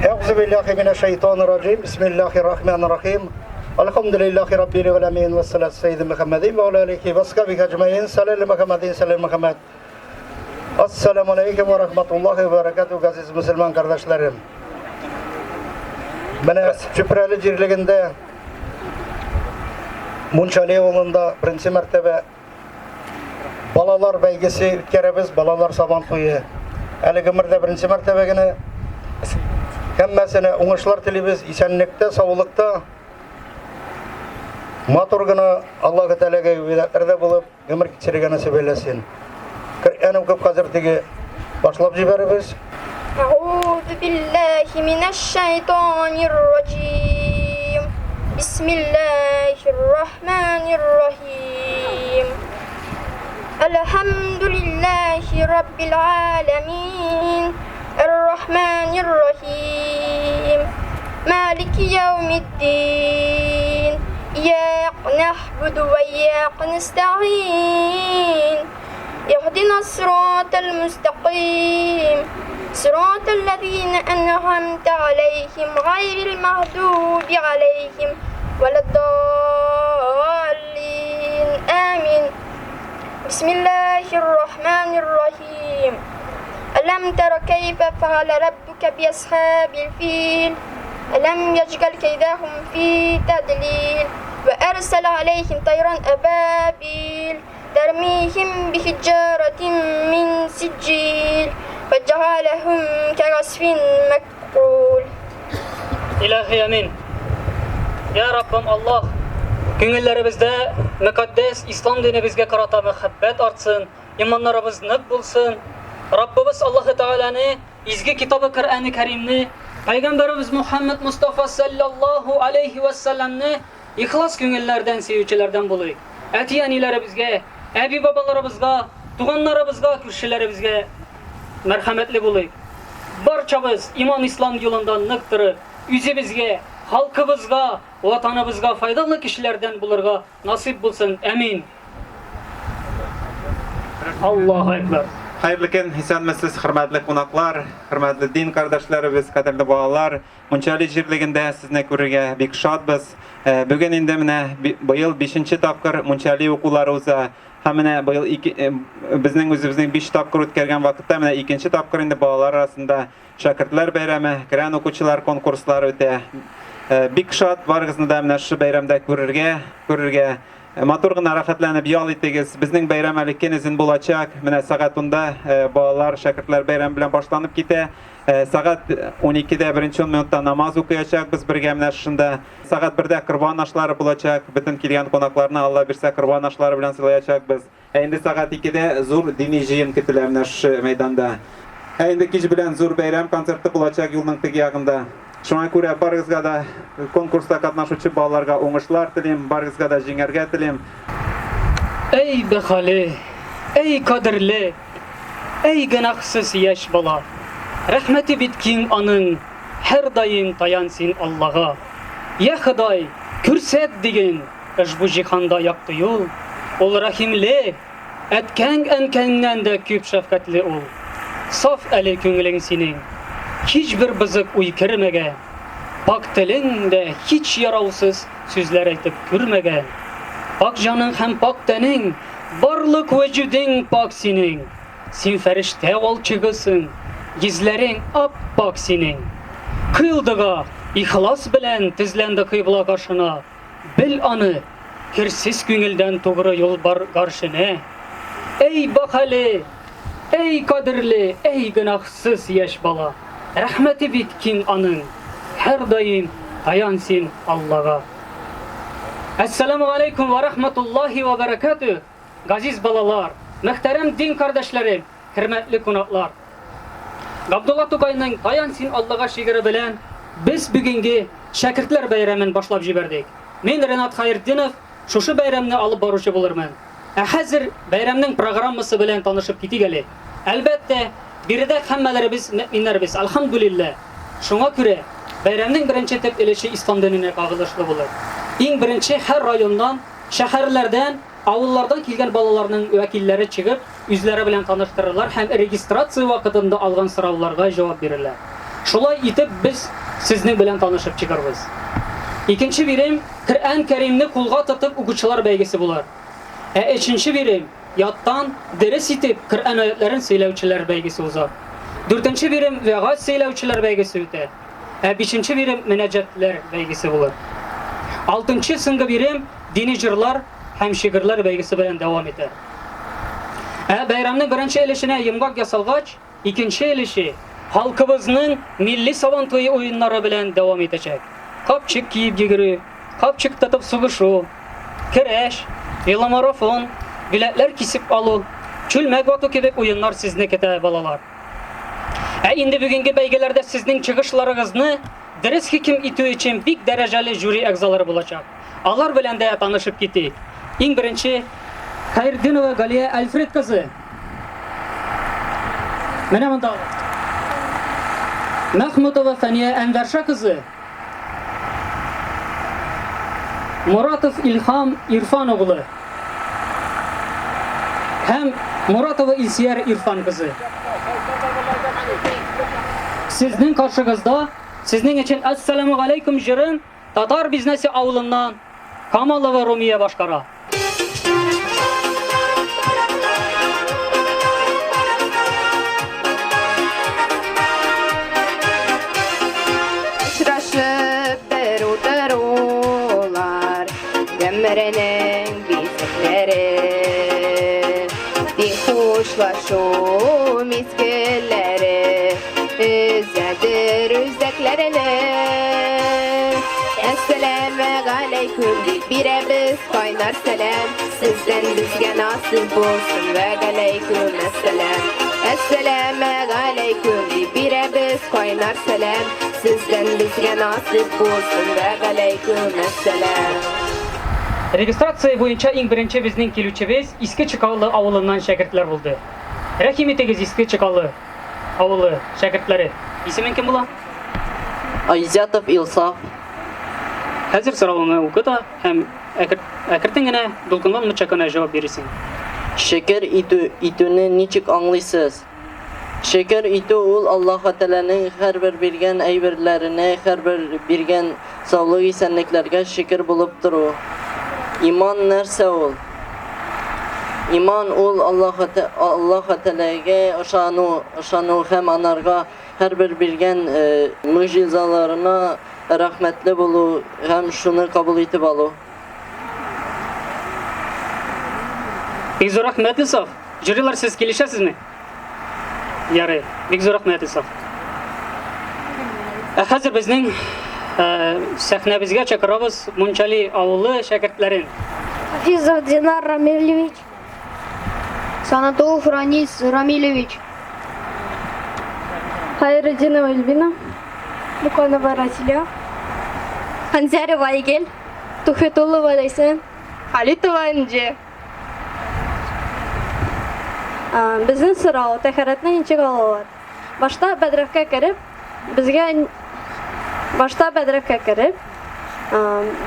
Euzubillahimineşşeytanirracim. Bismillahirrahmanirrahim. Elhamdülillahi Rabbil alemin ve salatu seyyidi Muhammedin ve ala aleyhi ve ashabihi ecmaîn. Sallallahu Muhammedin sallallahu Muhammed. Esselamu aleyküm ve rahmetullahi ve berekatuhu aziz Müslüman kardeşlerim. Bana Çüpreli Cirliğinde Munçali yolunda birinci mertebe balalar beygesi keremiz, balalar saban toyu. Ali Gümür'de birinci mertebegini hemmesine uğuşlar tilimiz, isenlikte, sağlıkta maturgana Allah-u Teala'ya üyetlerde bulup ömür geçirgene nasip eylesin. Kur'an okuyup hazırtigi başlayıp jiberimiz. Euzu billahi mineşşeytanirracim. Bismillahirrahmanirrahim. Elhamdülillahi Rabbil alemin. Errahmanirrahim. Maliki yevmiddin. İyyâke na'budu ve iyyâke nesta'in. اهدنا الصراط المستقيم صراط الذين أنعمت عليهم غير المغضوب عليهم ولا الضالين آمين بسم الله الرحمن الرحيم ألم تر كيف فعل ربك بأصحاب الفيل ألم يجعل كيدهم في تضليل وأرسل عليهم طيرا أبابيل ترميهم بحجارة من سجيل فجعلهم كعصف مأكول. İlahi amin. Ya Rabbim Allah, gönüllerimizde mukaddes İslam dini bizge karata muhabbet artsın, imanlarımız nık bulsun. Rabbimiz Allah-u Teala'nı, izgi kitabı Kur'an-ı Kerim'ni, Peygamberimiz Muhammed Mustafa sallallahu aleyhi ve sellem'ni ihlas gönüllerden, sevicilerden bulayık. Etiyanilere bizge, Ebi babalarımızga, tuğanlarımızga, kürşilerimizge merhametli bulayık. Barçamız iman İslam yolundan nıktırı, yüzümüzge, halkımızga, vatanımızga faydalı kişilerden bulurga nasip bulsun. Emin. Allahu Ekber. Hayırlı gün, hisanmesiz, hürmetli konaklar, hürmetli din kardeşlerimiz, kaderli bağlar. Munçali Cirliğinde sizinle görürge bek şadbız. Bugün indi mine bu yıl 5-ci tapkır Munçali okularımıza hamine bu yıl bizning özümüzning 5 tapkır ötkərgən vaqtda mine 2-ci tapkır indi bağlar arasında şakirtler beyremi, Kur'an okuçular konkursları öte. Bek şad barğızını da mine şu bayramda görürge Maturgın arafatlanıp yol ettiğiz. Bizning bayram alikenizin bulacak. Mine saatunda bağlar, şakirtler bayram bilen başlanıp gite. Saat 12'de 1. minutta namaz okuyacak. Biz birge mine şunda. Saat 1'de kurban aşları bulacak. Bütün kelgen konaklarına Allah birse kurban aşları bilen sılayacak biz. Endi saat 2'de zor dini jiyim kitiler mine şu meydanda. Endi kişi bilen zor bayram konserti bulacak yolun tegi yağında. Şuna göre barızga da konkursta katnaşucu bağlarga oңuşlar tilim, barızga da jiңerge tilim. Ey behali, ey kadirli, ey günahsız yaş bala. Rahmeti bitkin anın her daim tayansın Allah'a. Ya Xuday, kürset digin, bu jihanda yaptı yol. Ol rahimli, etken enkenden de küp şefkatli ol. Saf eli köngülün senin. Hiçbir bızık uykırmege, pak tilinde hiç yaravsız sözler aytıp görmege. Pak canın hem pak tenin, barlık vücudun pak senin. Sen ferişte ol çıgısın, gizlerin ap-pak senin. Kıyıldığa, ihlas bilen tizlendi kıybla karşına. Bil anı, kirsiz gönülden doğru yol bar karşına. Ey bakali, ey kadirli, ey günahsız yaş bala. Rahmeti bitkin anın her daim tayansın Allah'a. Esselamu aleyküm ve rahmetullahi ve berekatüh. Gaziz balalar, muhterem din kardeşlerim, hürmetli konaklar. Abdullah Tugay'ın tayansın Allah'a şiiri bilen biz bugünkü şakirtler bayramını başlap jiberdik. Men Renat Hayırdinov şuşu bayramını alıp baruşu bulurman. Hazır bayramның programması bilen tanışıp kitigeli. Elbette biride hammelerimiz, müminlerimiz, elhamdülillah. Şuna göre bayramның birinci tepkileşi İslam dinine kağılışlı bulur. En birinci her rayondan, şehirlerden, avullardan kelgen balalarının vekilleri çıkıp, yüzleri bilen tanıştırırlar, hem registrasiya vakitinde algan sıravlarga cevap verirler. Шулай итеп biz сезнең белән танышып чыгарбыз. Икенче бирем Коръән Кәримне кулга тотып укучылар бәйгесе булыр. Өченче бирем яттан дәрес итеп Коръән аятларын сөйләүчеләр бәйгесе узар. Дүртенче бирем вәгазь сөйләүчеләр бәйгесе үтә. Бишенче бирем мөнәҗәтләр бәйгесе булыр. Алтынчы соңгы бирем дини җырлар һәм шигырьләр бәйгесе белән дәвам итә. Бәйрәмнең беренче өлешенә йомгак ясалгач, икенче өлеше халкыбызның милли сабантуй уеннары белән дәвам итәчәк. Капчык киеп йөгерү, капчык тотып сугышу, көрәш, веломарафон, билетләр кисеп алу, чүлмәк ату кебек уеннар сезне көтә балалар. Инде бүгенге бәйгеләрдә сезнең чыгышларыгызны дөрес хиким итү өчен бик дәрәҗәле жюри әгъзалары булачак. Алар белән дә танышып китик. Иң беренче Хәйрдинова Галия Альфред кызы. Менә монда. Мәхмүтова Фания Әнвәрша кызы. Muratov İlham İrfan oğlu. Hem Muratova İlsiyer İrfan kızı. Sizin karşınızda sizin için Esselamu Aleyküm jırın Tatar biznesi avlundan Kamalova Rumiye başkara. Ömrünün bizikleri Di hoşlaşu miskilleri Üzedir üzeklerini Esselamu aleyküm deyip bire biz kaynar selam Sizden bizge nasip olsun ve aleyküm esselam Esselamu aleyküm deyip bire biz kaynar selam Sizden bizge nasip olsun ve aleyküm esselam Registrация буенча иң беренче безнең килүчебез Иске Чыкаллы авылыннан шәкертләр булды. Рәхим итегез Иске Чыкаллы авылы шәкертләре. Исемең кем була? Айзятов Илсаф. Хәзер соравыңны укы да һәм әкертен генә дулкынланмыйча гына җавап бирәсең. Шәкер итүне ничек аңлыйсыз? Шәкер итү ул Аллаһ Тәгаләнең һәрбер биргән әйберләренә, һәрбер биргән саулык исәнлекләргә шөкер булып тору. Иман нәрсә ул? Иман ул Аллаһ Тәгаләгә ышану һәм анарга һәрбер биргән мөҗизаларына рәхмәтле булу һәм шуны кабул итеп алу. Бик зур рәхмәт Илсаф. Жюрилар сез килешәсезме? Ярый, бик зур рәхмәт Илсаф. Хәзер безнең сәхнәбезгә чакырабыз Мунчали авылы шәкертләрен. Хафизов Динар Рамилевич. Санатов Ранис Рамилевич. Хайреддинова Эльвина. Муканова Расиля. Ханзарова Айгель. Тухетулова Лайсен. Халитова Энджи. Безнең сорау тәһарәтне ничек алалар? Башта бәдрәфкә кереп,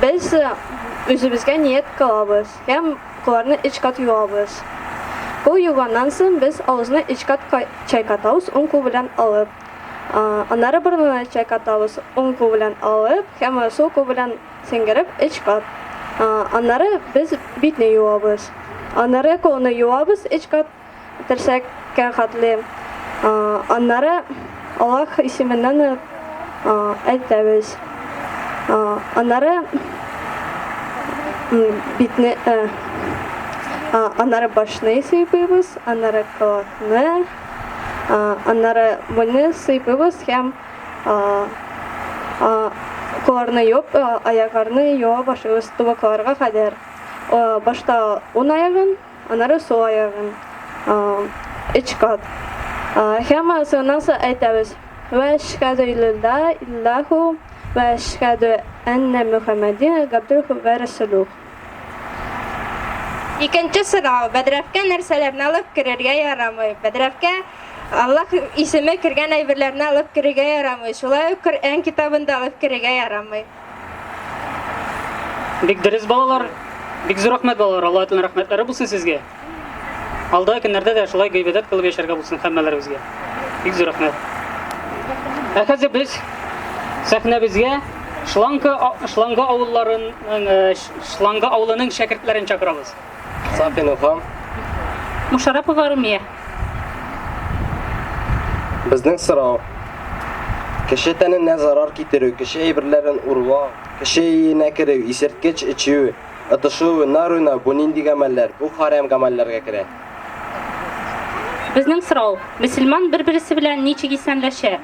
biz үзебезгә ният кылабыз һәм куларны өч кат юабыз. Бу юганнан соң без авызны өч кат чайкатабыз, уң кул белән алып. Аннары борынны чайкатабыз, уң кул белән алып, һәм сул кул белән сеңгереп өч кат. Аннары без битне юабыз. Аннары кулны юабыз өч кат терсәккә хатлы. Аннары Аллаһ исеменнән әйтәбез. Аннары битне, аннары башны сыйпыйбыз, аннары колакны, аннары буйны сыйпыйбыз һәм куларны юып, аякларны юа башлыйбыз тубыкларга кадәр. Башта уң аягын, аннары сул аягын өч кат. Һәм соңыннан соң әйтәбез. Ва ашһаду илля иллаху ва ашһаду анна Мухаммадин габдуху ва расулух. Икенче сорау. Бәдрәфкә нәрсәләрне алып керергә ярамый? Бәдрәфкә Аллаһ исеме кергән әйберләрне алып керергә ярамый. Шулай ук Коръән китабын да алып керергә ярамый. Бик дөрес балалар, бик зур рәхмәт балалар. Аллаһ Тәгалә рәхмәтләре булсын сезгә. Алда көннәрдә дә шулай гыйбадәт кылып яшәргә булсын һәммәләребезгә. Бик зур рәхмәт. Хәзер без сәхнәбезгә Шланга авылының шәкертләрен чакырабыз. Сафин ухам, Мушарапова Румия. безнең сорау. Кеше тәненә зарар китерү, кеше әйберләрен урлау, кеше өенә керү, исерткеч эчү, атышу, нар уйнау, бу нинди гамәлләр? Бу харам гамәлләргә керә. Безнең сорау. Мөселман бер-берсе белән ничек исәнләшә?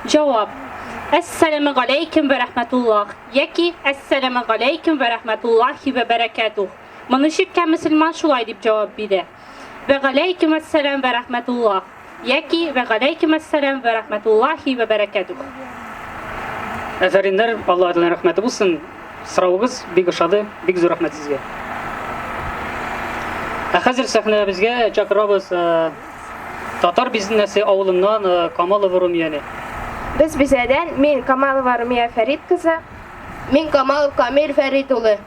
Җавап. Ассаламу алейкум ва рахматуллах. Яки ассаламу алейкум ва рахматуллахи ва баракатух. Моны ишеткән мөселман шулай дип җавап бирә. Ва алейкум ассалам ва рахматуллах. Яки ва алейкум ассалам ва рахматуллахи ва баракатух. Әфәриннәр, Аллаһ Тәгалә рәхмәте булсын. Сорауыгыз бик ошады, бик зур рәхмәт сезгә. Хәзер сәхнәбезгә чакырабыз татар бизнесы авылыннан Камалова Румияне. Без бизәдән мин Камалова Румия Фәрит кызы. Мин Камалов Камил Фәрит улы.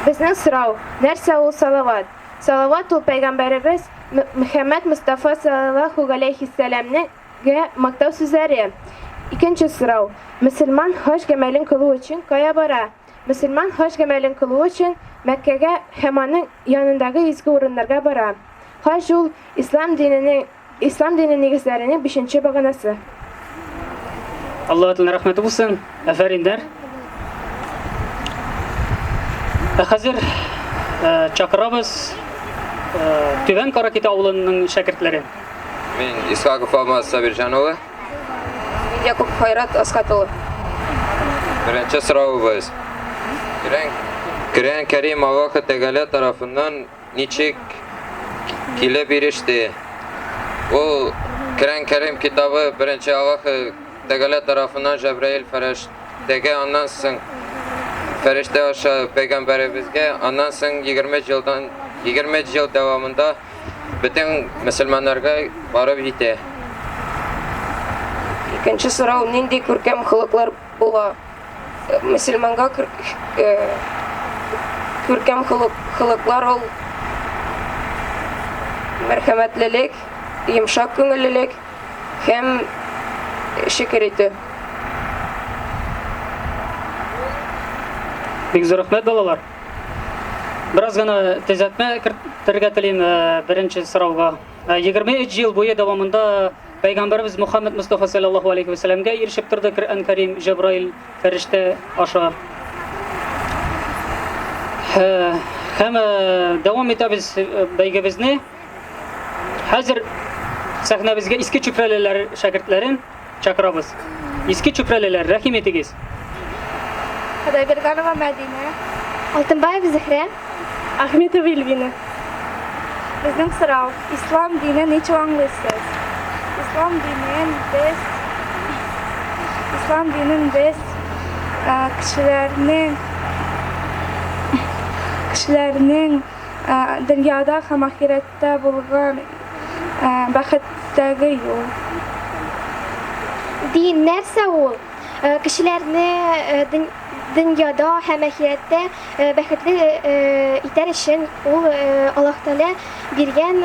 Безнең сорау: нәрсә ул салават? Салават ул пәйгамбәребез Мөхәммәд Мустафа саллаллаху алейхи сәламнегә мактау сүзләре. Икенче сорау: мөселман хаҗ гамәлен кылу өчен кая бара? Мөселман хаҗ гамәлен кылу өчен Мәккәгә һәм аның янындагы изге урыннарга бара. Хаҗ ул ислам диненең нигезләренең 5нче баганасы. Аллаһ Тәгалә рәхмәте булсын. Әфәриннәр. Хәзер чакырабыз Түбән Каракита авылының шәкертләрен. Мин Исхаков Алмаз Сабирҗан улы. Якуб Хайрат Аскат улы. Беренче сорауыбыз. Коръән Кәрим Аллаһ Тәгалә тарафыннан ничек килеп иреште? Ул Коръән Кәрим китабы беренче Аллаһ Тәгалә тарафыннан Җәбраил фәрештәгә, аннан соң фәрештә аша пәйгамбәребезгә, аннан соң 20 ел дәвамында бөтен мөселманнарга барып җитә. Икенче сорау: нинди күркәм холыклар була? Мөселманга күркәм холыклар ул мәрхәмәтлелек, йомшак күңеллелек һәм шөкер итү. Бик зур рәхмәт балалар. Бераз гына төзәтмә кертергә телим беренче сорауга. 23 ел буе дәвамында Пәйгамбәрбез Мөхәммәд Мустафа саллаллаху алейхи ва сәлламгә ирешеп торды Коръән Кәрим Җәбраил фәрештә аша. Һәм дәвам итәбез бәйгебезне. Хәзер сәхнәбезгә иске чүпрәлеләр шәкертләрен чакырабыз. Иске чүпрәлеләр, рәхим итегез. Хәдәберганова Мәдинә. Алтынбаев Зөһрә. Ахметова Эльвина. Безнең сорау: ислам динен ничек аңлыйсыз? Ислам динен без кешеләрнең дөньяда һәм ахирәттә булган бәхеттәге юл. Дин нәрсә ул? Кешеләрне дөньяда һәм ахирәттә бәхетле итәр өчен ул Аллаһ Тәгалә биргән,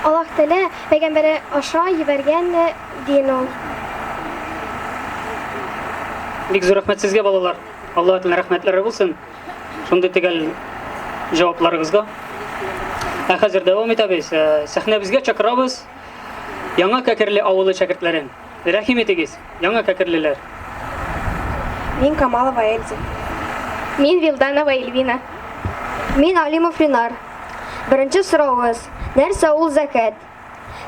Аллаһ Тәгалә пәйгамбәре аша җибәргән дин ул. Бик зур рәхмәт сезгә балалар. Аллаһ Тәгалә рәхмәтләре булсын. Шундый төгәл җавапларыгызга. Хәзер дәвам итәбез. Сәхнәбезгә чакырабыз Яңа Кәкерле авылы шәкертләрен. Рәхим итегез, Яңа Кәкерлеләр. Мин Камалова Эльза. Мин Вилданова Эльвина. Мин Алимов Ринар. Беренче сорауыбыз: нәрсә ул закат?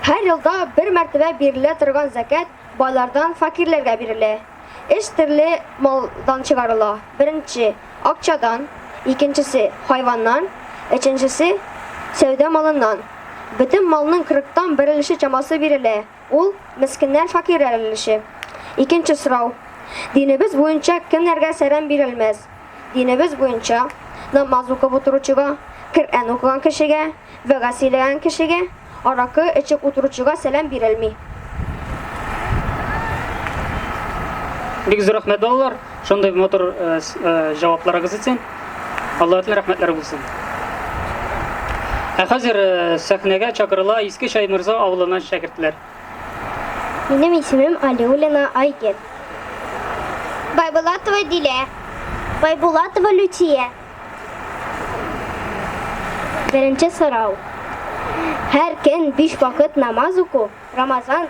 Һәр елда бер мәртәбә бирелә торган закат байлардан факирләргә бирелә. 3 төрле малдан чыгарыла. Беренче акчадан, икенчесе хайваннан, өченчесе сәүдә малыннан. Бөтен малның 40тан 1 өлеше чамасы бирелә. Ул мискиннәр факирләр өлеше. Икенче сорау: динебез буенча кемнәргә сәлам бирелмәс? Динебез буенча намаз укып утыручыга, Коръән укыган кешегә, вәгазь сөйләгән кешегә, аракы эчеп утыручыга сәлам бирелми. Бик зур рәхмәт балалар. Шундый мотор җавапларыгыз өчен. Аллаһ Тәгалә рәхмәтләре булсын. Хәзер сәхнәгә чакырыла Иске Шаймырза авылыннан шәкертләр. Минем исемем Алиулина Айгет. Байбулатова Дилә. Байбулатова Лютия. Беренче сорау. Һәр көн 5 вакыт намаз уку, Рамазан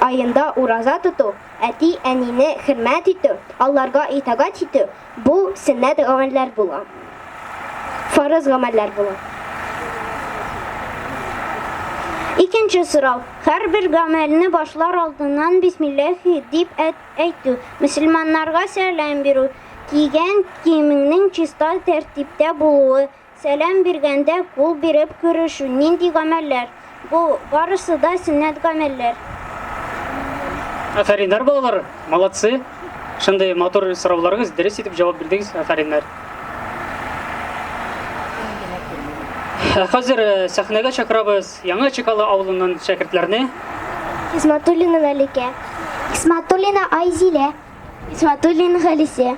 ayında ураза тоту, әти әнине хөрмәт итү, алларга итагать итү, бу сөннәт гамәлләр була. Фарыз гамәлләр була. Икенче сорау. Һәрбер гамәлне башлар алдыннан бисмиллаһи дип әйтү, мөселманнарга сәлам бирү, кигән киемеңнең чиста тәртиптә булуы, сәлам биргәндә кул биреп күрешү, нинди гамәлләр? Бу барысы да сөннәт гамәлләр. Афәриннәр балалар, молодцы. Шундый матур сорауларыгыз дөрес итеп җавап бирдегез, афәриннәр. Хәзер сәхнәгә чакырабыз Яңа Чикалы авылының шәкертләрне. Исматуллина Мәликә. Исматуллина Айзилә. Исматуллина Халисә.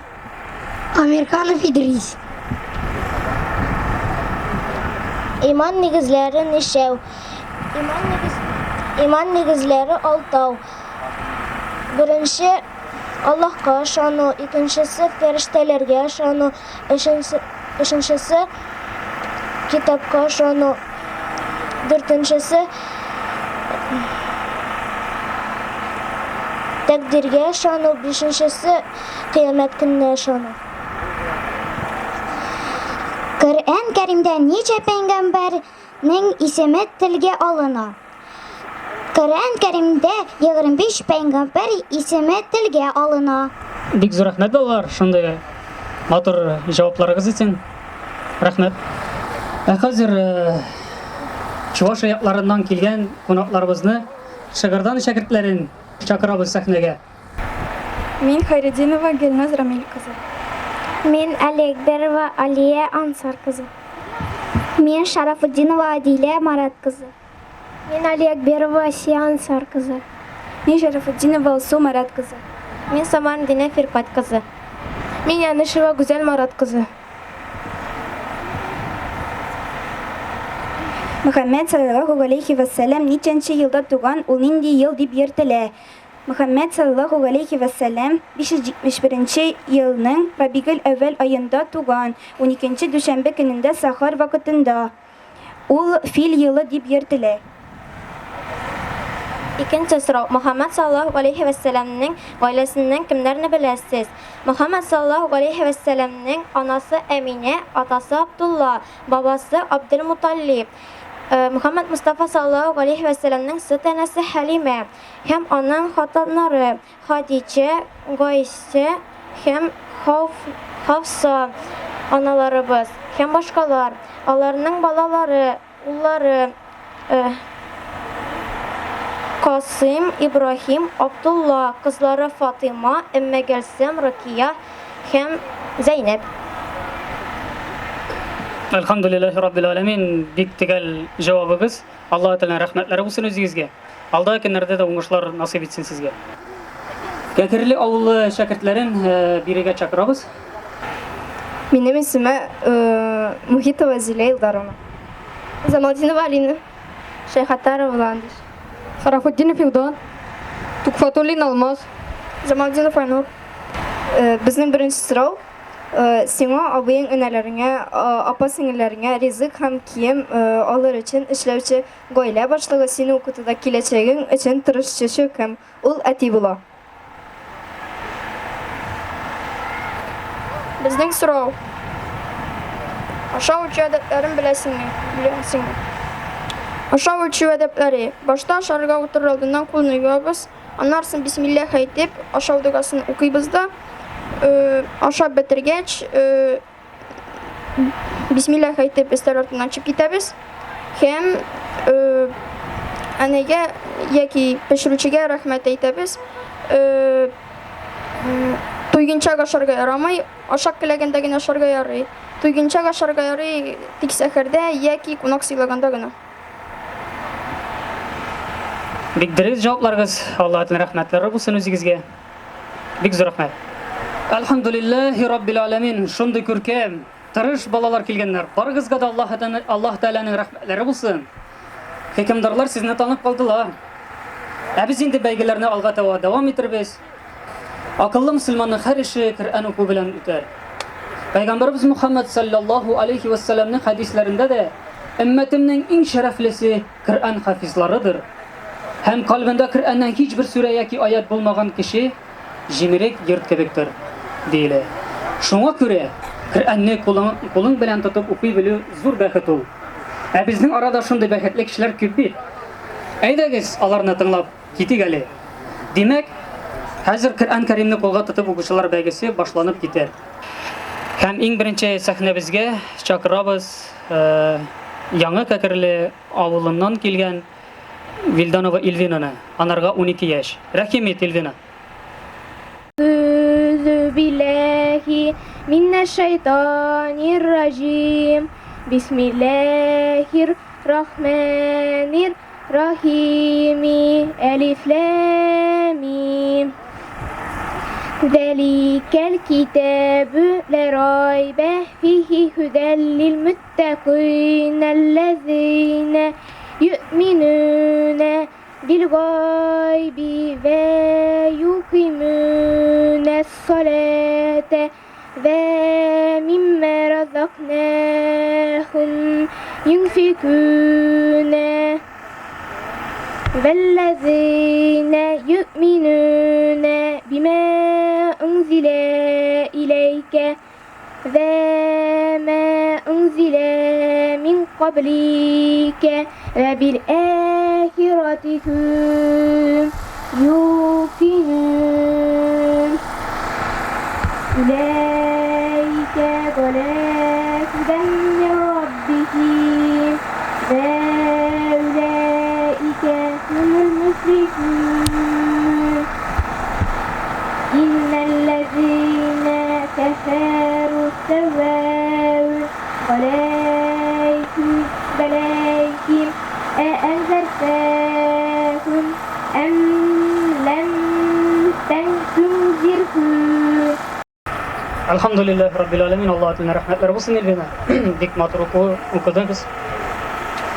Американов Идрис. Иман нигезләре нишәү? Иман нигезләре алтау. Беренче Аллаһка ышану, икенчесе фәрештәләргә ышану, өченчесе китапка ышану, дүртенчесе тәкъдиргә ышану, бишенчесе кыямәт көненә ышану. Коръән Кәримдә ничә пәйгамбәрнең исеме телгә алына? Коръән Кәримдә 25 пәйгамбәр исеме телгә алына. Бик зур рәхмәт балалар, шундый матур җавапларыгыз өчен. Рәхмәт. Хәзер Чувашия якларыннан килгән кунакларыбызны, Шыгырдан шәкертләрен чакырабыз сәхнәгә. Мин Хайретдинова Гөлназ Рамил кызы. Мин Алиәкбәрова Алия Ансар кызы. Мин Шарафутдинова Адилә Марат кызы. Мин Алиәкбәрова Асия Ансар кызы. Мин Шарафутдинова Алсу Марат кызы. Мин Самардина Фиркат кызы. Мин Янышева Гүзәл Марат кызы. Мөхәммәд саллаллаху алейхи ва саллям ничәнче елда туган, ул нинди ел дип йөртелә? Мөхәммәд саллаллаху алейхи ва саллям 571 елның Рабигель әввәл аенда туган, 12-нче дүшәмбе көнендә сахар вакытында. Ул фил елы дип йөртелә. Икенче сорау. Мөхәммәд саллаллаху алейхи ва саллямның гаиләсеннән кемнәрне беләсез? Мөхәммәд саллаллаху алейхи ва саллямның анасы Әминә, атасы Абдулла, бабасы Абдулмуталлиб. Мөхәммәд Мустафа саллаллаху алейхи ва саллямның сөт әнәсе Хәлимә һәм аның хатыннары Хадичә, Гайсә һәм Хавса аналарыбыз һәм башкалар. Аларның балалары, уллары Касым, Ибрахим, Абдулла, кызлары Фатыма, Өммә Гөлсем, Рукия һәм Зәйнәп. Әлхамдулиллахи раббил аламин. Бик төгәл җавабыгыз. Алла Тәгалә рәхмәтләре булсын үзегезгә. Алда көннәрдә дә уңышлар насыйп итсен сезгә. Кәкерле авылы шәкертләрен бирегә чакырабыз. Минем исемем Мухитова Зилә Илдаровна. Замалдинова Алина. Шәйхәтарова Ландиш. Шарафутдинов Илдан. Тукфатуллин Алмаз. Замалдинов Айнур. Безнең беренче сорау. Сиңа абыең энәләреңә, апа-сеңләреңә ризык һәм кием алыр өчен эшләүче гаилә башлыгы сине укытуда киләчәгең өчен тырышчы кем? Ул әти була. Безнең сорау. Ашау үчү әдәпләрен беләсеңме? Ашау үчү әдәпләре. Башта ашарга утырыр алдыннан кулны юабыз, аннан соң бисмиллаһ әйтеп ашау дугасын укыйбыз да, ашап бетергәч бисмиллаһ әйтеп өстәл артыннан чыгып китәбез һәм әнәгә яки пешерүчегә рәхмәт әйтәбез. Туйгынчак ашарга ярамый, ашак киләгәндә генә ашарга ярый. Туйгынчак ашарга ярый тик сәхәрдә яки кунак сыйлаганда гына. Бик дөрес җавапларыгыз. Алла Тәгалә рәхмәтләре булсын үзегезгә. Бик зур рәхмәт. Әлхамдулиллахи раббил аламин. Шундый күркәм, тырыш балалар килгәннәр. Барыгызга да Аллаһ Тәгаләнең рәхмәтләре булсын. Хәкимдарлар сезне танып калдылар. Biz indi belgelerini alga devam ettiririz. Akıllı Müslümanın her işi Kur'an oku bilen üter. Peygamberimiz Muhammed sallallahu aleyhi ve sellem'nin hadislerinde de ümmetimnin en şereflisi Kur'an hafizlarıdır. Hem kalbinde Kur'an'dan hiçbir sure yaki ayet bulmagan kişi jimirek yırt kebektir deyile. Şuna göre Kur'an'ı kulun bilen tutup okuy bilü zor bəxet ol. Bizning arada şunday bəxetli kişiler köp bir. Aydagiz alarını tınlap kiti geli. Demek hazır Kur'an Kerimni kolga tutup okuşular belgesi başlanıp gider. Hem en birinci sahnebizge çakırabız Yangi Kakirli avulundan kelgen Vildanova Ilvina'na. Anarga 12 yaş. Rahmet Ilvina. أعوذ بالله من الشيطان الرجيم بسم الله الرحمن الرحيم ألف لام ميم ذلك الكتاب لا ريب فيه هدى للمتقين الذين يؤمنون بالغيب ويقيمون الصلاة ومما رزقناهم ينفقون والذين يؤمنون بما أنزل إليك وما أنزل من قبلك وبالآخرة هم يوقنون أولئك على هدى من ربهم وأولئك هم المفلحون إن الذين كفروا سواء عليهم أأنذرتهم أم لم تنذرهم Elhamdülillahi Rabbil Alemin. Allah adına rahmetler olsun Ilvina. Dik matruku okudunuz.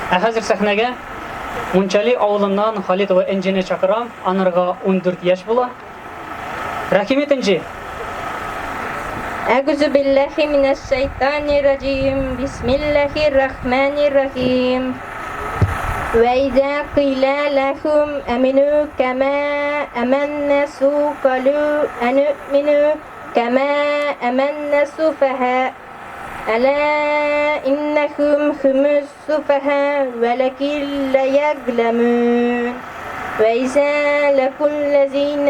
Hazır sahnege Munçali avlundan Halit ve Encine çakıram. Anarga 14 yaş bula. Rahmet Enci. أعوذ بالله من الشيطان الرجيم بسم الله الرحمن الرحيم وإذا قيل لهم آمنوا كما آمن الناس قالوا أنؤمن كما آمن السفهاء ألا إنهم هم السفهاء ولكن لا يعلمون وإذا لقوا الذين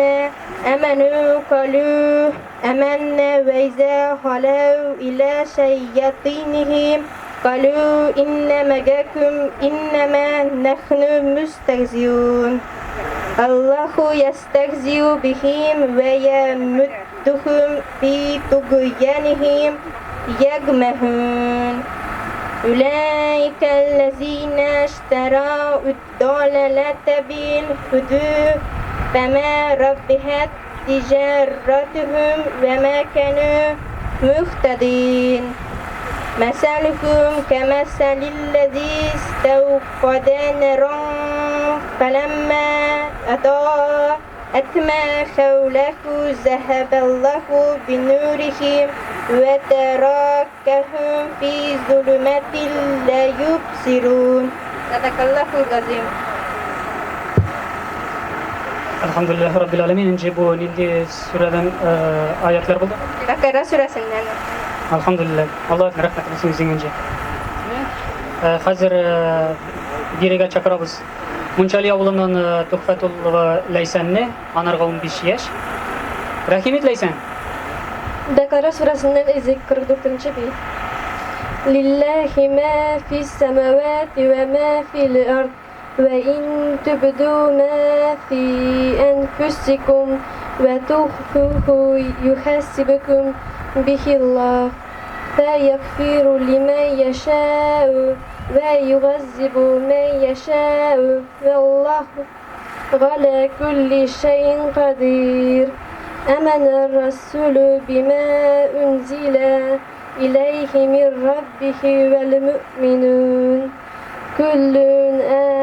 آمنوا قالوا آمنا وإذا خلوا إلى شياطينهم قالوا إنا معكم إنما نحن مستهزئون الله يستهزئ بهم ويمدهم في طغيانهم يعمهون أولئك الذين اشتروا الضلالة بالهدى فما ربحت تجارتهم وما كانوا مهتدين مثلهم كمثل الذي استوقد نارا فلما أضاءت ما حوله ذهب الله بنورهم وتركهم في ظلمات لا يبصرون صدق الله العظيم. Elhamdülillahi Rabbil Alemin. Önce bu nildi sureden ayetler buldu. Bakara suresinden. Elhamdülillah. Allah rahmet eylesin sizin önce. Hazır biriga çakırabız. Munçali avlundan Tuhfetul Leysen'ni anarga 15 yaş. Rahmet Leysen. Bakara suresinden 44. beyt. Lillahi ma fis semavati ve ma fil ard ve in tubdu ma fi enfusikum ve tuhfuhu yuhasibukum bihillah فيغفر لمن يشاء ويعذب من يشاء والله على كل شيء قدير آمن الرسول بما أنزل إليه من ربه والمؤمنون كل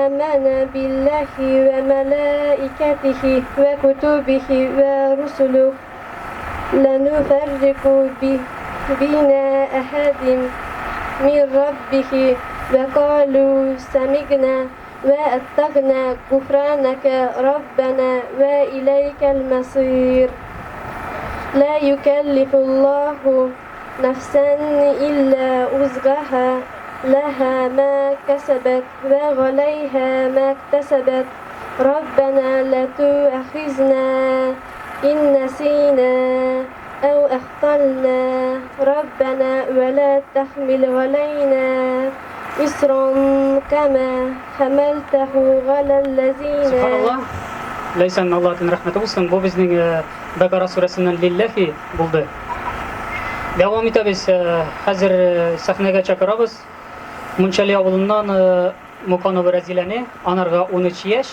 آمن بالله وملائكته وكتبه ورسله لا نفرق بين أحد من ربه وقالوا سمعنا وأطعنا غفرانك ربنا وإليك المصير لا يكلف الله نفسا إلا وسعها لها ما كسبت وعليها ما اكتسبت ربنا لا تؤاخذنا إن نسينا أو أخطأنا ربنا ولا تحمل علينا إصرا كما حملته على الذين Subhanallah. Leysen Allah'ın rahmeti olsun. Bu bizning Bakara surasinden lillahi buldu. Devam etamiz. Hazır sahneye çakırabız. Munçali avlundan Mukanovu Razilani. Anarga 13 yaş.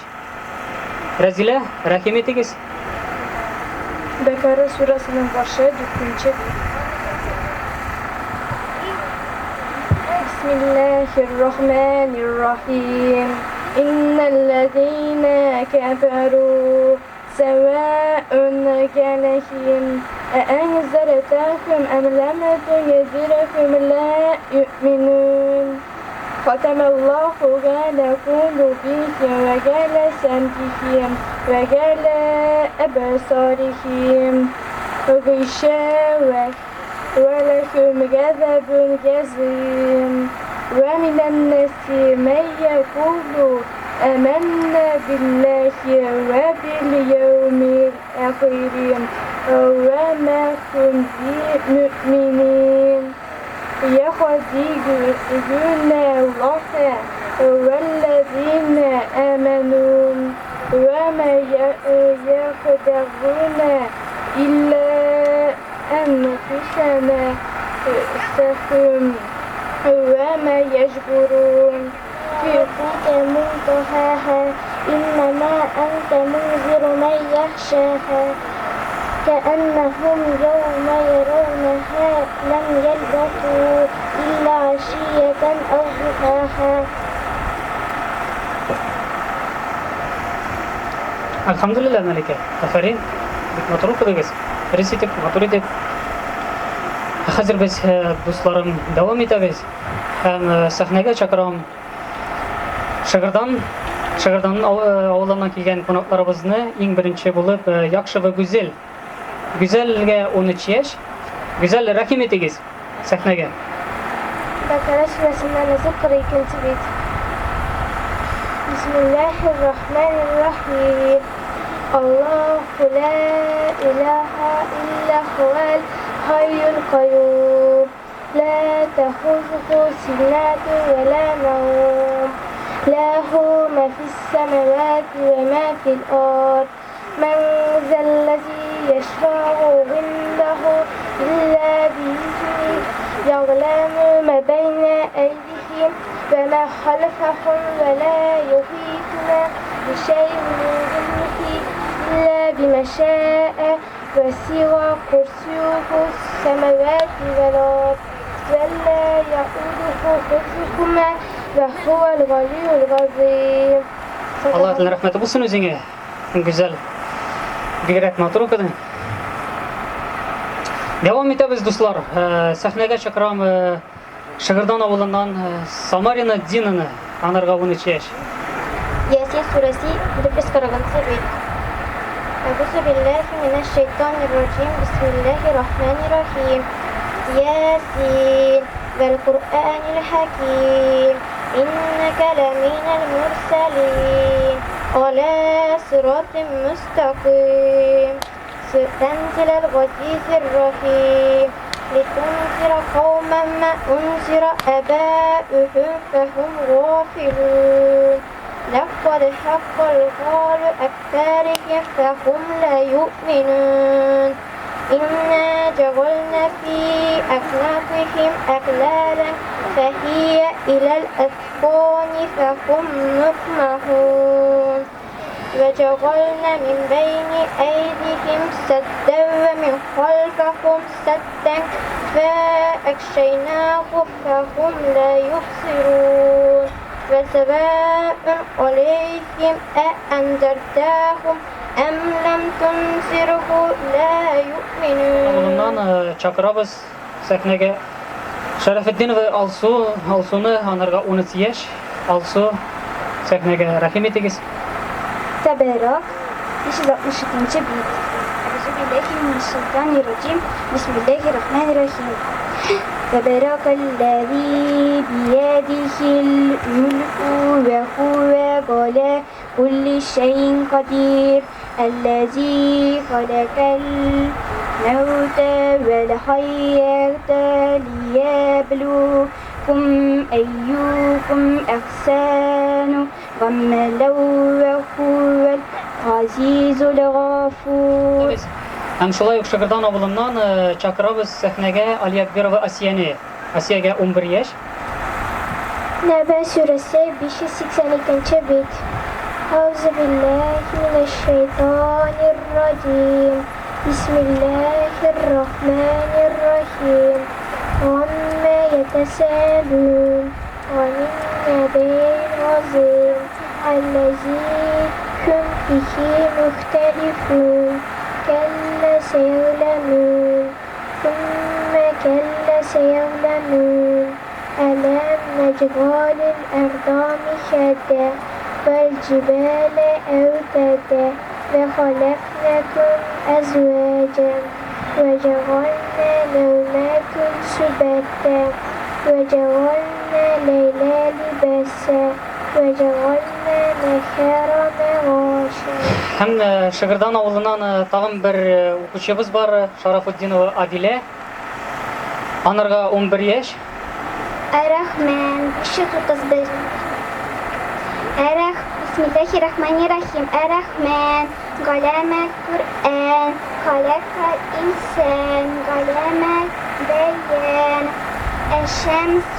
Razile, rahim etiniz. Bakara surasının başı 4. Bismillahirrahmanirrahim. İnnellezîne keferû sevâ'un aleyhim e'enzertehum em lem tunzirhum la yu'minûn. Khatamallahu ala kulubihim ve ala sam'ihim ve ala absarihim ghishawa ve lahum ghadabun azim. ومن الناس من يقول آمنا بالله وباليوم الآخر وما هم بمؤمنين يخدعون الله والذين آمنوا وما يخدعون إلا أنفسهم وما يجبرون في قوت منتهاها إنما أنت منذر من يخشاها كأنهم يوم يرونها لم يلبثوا إلا عشية أو ضحاها. Elhamdülillah Melike. Aferin. Motoru kudunuz. Resitek, motoru edip. Hazır biz dostlarım devam ederiz. Hem sahneye çakıram. Şagırdanın avlandan kelgen konaklarımızını en birinci bulup yakşı ve güzel. Güzelge 13 yaş. Güzel rahim etiniz sahneye. Bakara surasından zikr 2. bit. Bismillahirrahmanirrahim. Allahu la ilahe illa huvel hayyul kayyum. La tahuzzuhu sinatu ve la nawm. Lahu ma fis semavati ve ma fil ard. Men zellezi yeşfa'u indahu illa bi'izni. Ya'lemu ma beyne eydihim ve ma halfahum ve la yuhituna bi şey'in min ilmihi illa bima şa'e. وسوى كرسيه السماوات والأرض ولا يؤوده حفظهما وهو العلي العظيم. Allah'ın rahmeti olsun özüne. Güzel. Bir motoru kudun. Devam ederiz dostlar. Sahneye çakıram Şagırdan avlundan Samarina Dinini anarga 13 yaş. Yasin suresi 40. bit. أعوذ بالله من الشيطان الرجيم بسم الله الرحمن الرحيم ياسين والقرآن الحكيم إنك لمن المرسلين على صراط مستقيم تنزل العزيز الرحيم لتنذر قوما ما أنذر آباؤهم فهم غافلون لقد حق القول أكثرهم فهم لا يؤمنون إنا جعلنا في أعناقهم أغلالا فهي إلى الأذقان فهم مقمحون وجعلنا من بين أيديهم سدا ومن خلفهم سدا فأغشيناهم فهم لا يبصرون وسواء عليهم أأنذرتهم أم لم تنذره لا يؤمنون. Bundan çakırabız sahnege Şerefettin ve Alsu'nu anarga unutuyeš. Alsu sahnege rahim etiniz. Teberak 562. bit. Euzubillahimineşşeytanirracim. Bismillahirrahmanirrahim. Teberakellezî biyedihil mülkü ve huve ala kulli şeyin kadir. Ellezî halakel mevte vel hayyete liyeblukum eyyukum ehsanu amelen ve huvel azizul gafur. Hem şolay Şakırdan avlundan çakırabız sahnege Ali Akber ve Asiyeni. Asiye'ge 11 yaş. Nebe suresi 582. bit. Euzubillahimineşşeytanirracim. Bismillahirrahmanirrahim. Amme yeteselûn. Amin nebeyin azim. Ellezî hüm fihi muhtelifûn. Kelle seyevlemûn. Thumme kelle seyevlemûn. ألم نجعل الأرض مهادا والجبال أوتادا وخلقناكم أزواجا وجعلنا نومكم سباتا وجعلنا الليل لباسا وجعلنا النهار معاشا. Hem Şakırdan avlundan tağım bir okuyucumuz var Şarafuddinova Adile. Anarga 11 yaş. الرحمن الشهر بسم الله الرحمن الرحيم. الرحمن قلم القرآن خلق الإنسان قلم البيان الشمس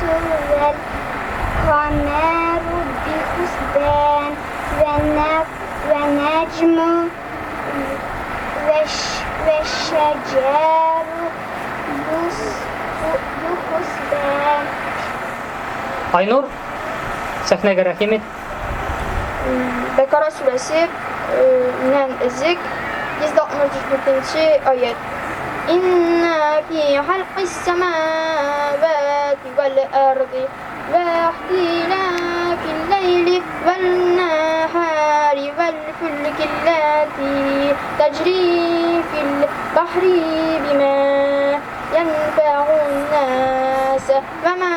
والقمر بحسبان والنجم والشجر بحسبان. Aynur sahnege rahim et. Bekara suresi nen ezik 164. ayet. İnna fi halqis semavati vel ardi ve ihtilafil leyli vel nahari vel fulki allati tecri fil bahri bima yenfe'un nas ve ma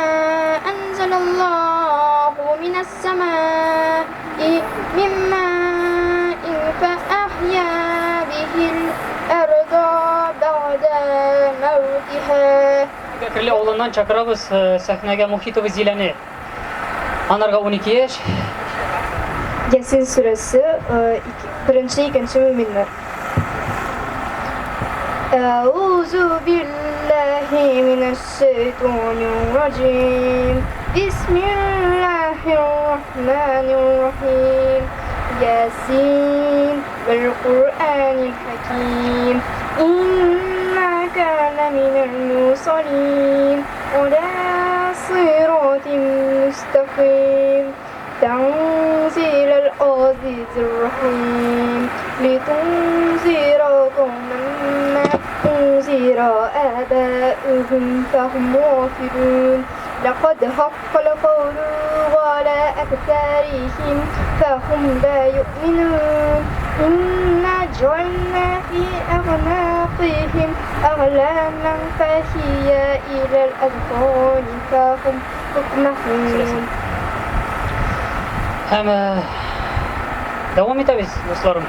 enzelallahu minas semai min ma'in fa'ahya bihil arda ba'da mevtiha. Bekirli oğlundan çakırabız sahnege Muhitov Zileni. Anarga 12 yaş. Yasin suresi 1-2 müminler. Euzu billahi mineşşeytanirracim. Bismillahirrahmanirrahim. Yasin vel Kur'anil hakim. İnneke leminel mursalin. Ala sıratin müstakim. تنزيل العزيز الرحيم لتنذر قوما ما أنذر آباؤهم فهم غافلون لقد حق القول على أكثرهم فهم لا يؤمنون إنا جعلنا في أعناقهم أغلالا فهي إلى الأذقان فهم مقمحون. Hem devam ederiz dostlarım.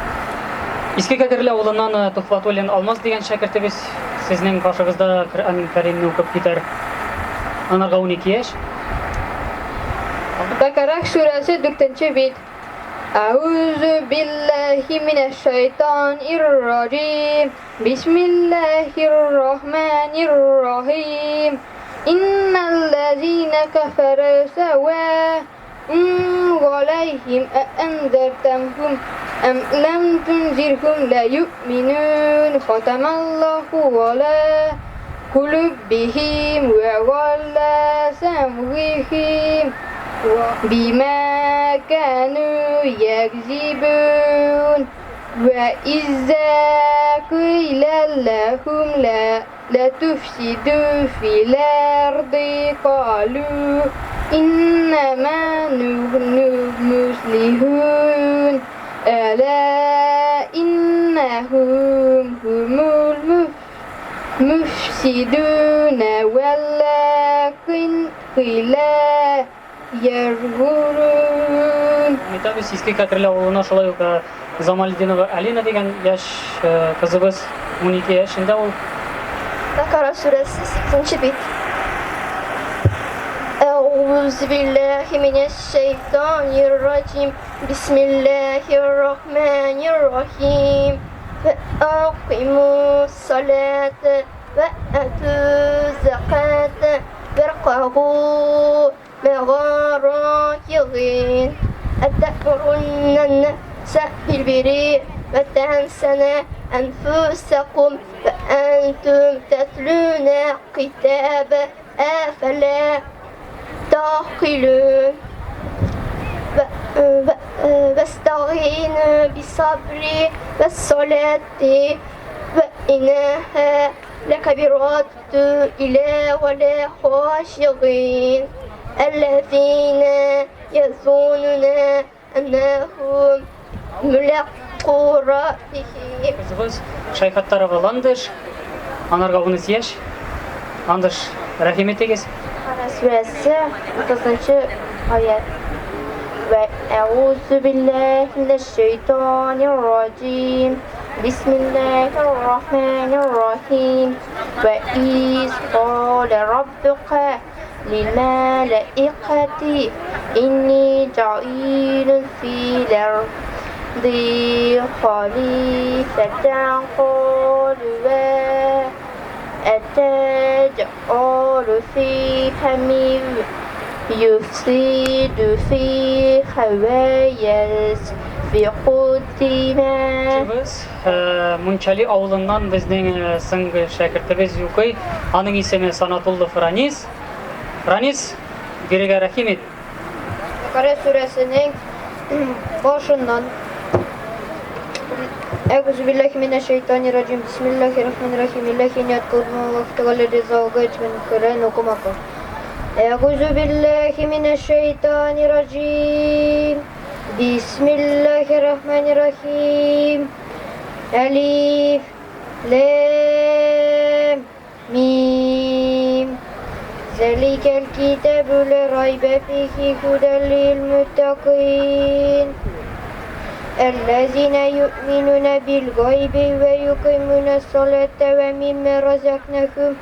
İski Kadirli oğlundan Tuhfatulin Almaz degan şakirtimiz sizning qarshingizda Qur'on Karimni o'qib ketar. Anarga 12 yaş. Bakara suresi 4. bit. Euzu billahi mineşşeytanirracim. Bismillahirrahmanirrahim. İnnellezîne keferû sevâ عليهم أأنذرتهم أم لم تنذرهم لا يؤمنون ختم الله على قلوبهم وعلى سمعهم بما كانوا يكذبون وإذا قيل لهم لا تفسدوا في الأرض قالوا إنما نحن مصلحون ألا إنهم هم المفسدون ولكن لا يشعرون. Tabii sizki kadarıyla oğluna şolay yok. Zamalidinova Alina degen yaş kızımız 12 yaşında o. Bakara suresi 8. bit. Euzubillahimineşşeytanirracim. Bismillahirrahmanirrahim. Ve aqimus salate ve etuz zekate verkahu meğarakirin. Ette'urunne se'bilbiri ve tensene أنفسكم فأنتم تتلون كتاب أفلا تعقلون واستعينوا بالصبر والصلاة وإنها لكبيرة إلى ولا خاشعين الذين يظنون أنهم ملاقو ربهم. Kızımız Şaykat tarafı landır. Anarga bunu ziyaş. Andır. Rahim etiniz. Bakara suresi 30. ayet. Ve euzu billahi mineşşeytanirracim. Bismillahirrahmanirrahim. Ve iz qâle rabbuke lil melâiketi inni ca'ilun fil ardi halifeten qâlu أتجعل فيها من يفسد فيها ويسفك الدماء. Kızımız Munçali avlundan bizden sınıf şakirtimiz yukarı. Anın ismi Sanatullah Franis. Franis, birine rahim et. Bakara suresinin başından Euzubillahimineşşeytanirracim. Bismillahirrahmanirrahim. İllahi niyet kılma vakti galeri zavga içmen kıran okumakı. Euzubillahimineşşeytanirracim. Bismillahirrahmanirrahim. Elif Lam Mim. Zelikel kitabu la raybe fihi huden lil muttaqin. الذين يؤمنون بالغيب ويقيمون الصلاة ومما رزقناهم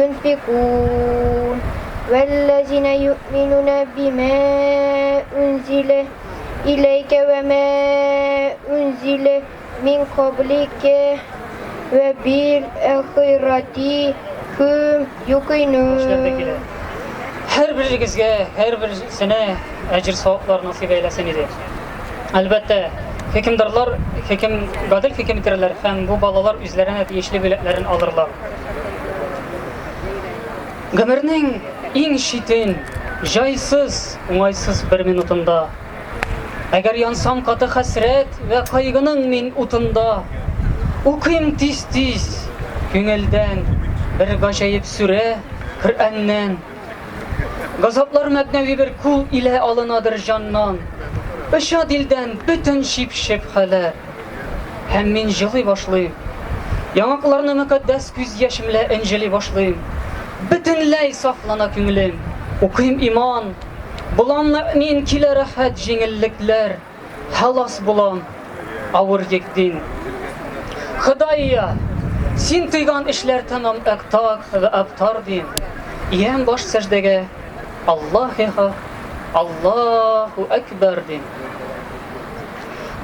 ينفقون والذين يؤمنون بما أنزل إليك وما أنزل من قبلك وبالآخرة هم يوقنون. Her birinizge her bir sene ecir savaplar nasip eylesin idi. Elbette hekimdarlar, gadil hekimdirler hem bu balalar üzerine yeşil biletlerin alırlar. Gömürünün en şitin, jaysız, umaysız bir minutunda eğer yansam katı hasret ve kaygının minutunda okuyum tiz günelden bir gacayip süre Kur'an'dan gazaplar meknevi bir kul ile alınadır candan. Işa dilden bütün şiphaler hem min jılı başlayım. Yanaklarını mukaddes güz yaşımla enceli başlayım. Bütünley saflana künlüm. Okuyum iman. Bulan mümin kile rahat jengillikler. Halas bulan ağır yekdin. Hıdayya sin tıygan işler tamam ektak ve abtar din. İyem baş secdege Allahu Ekber din.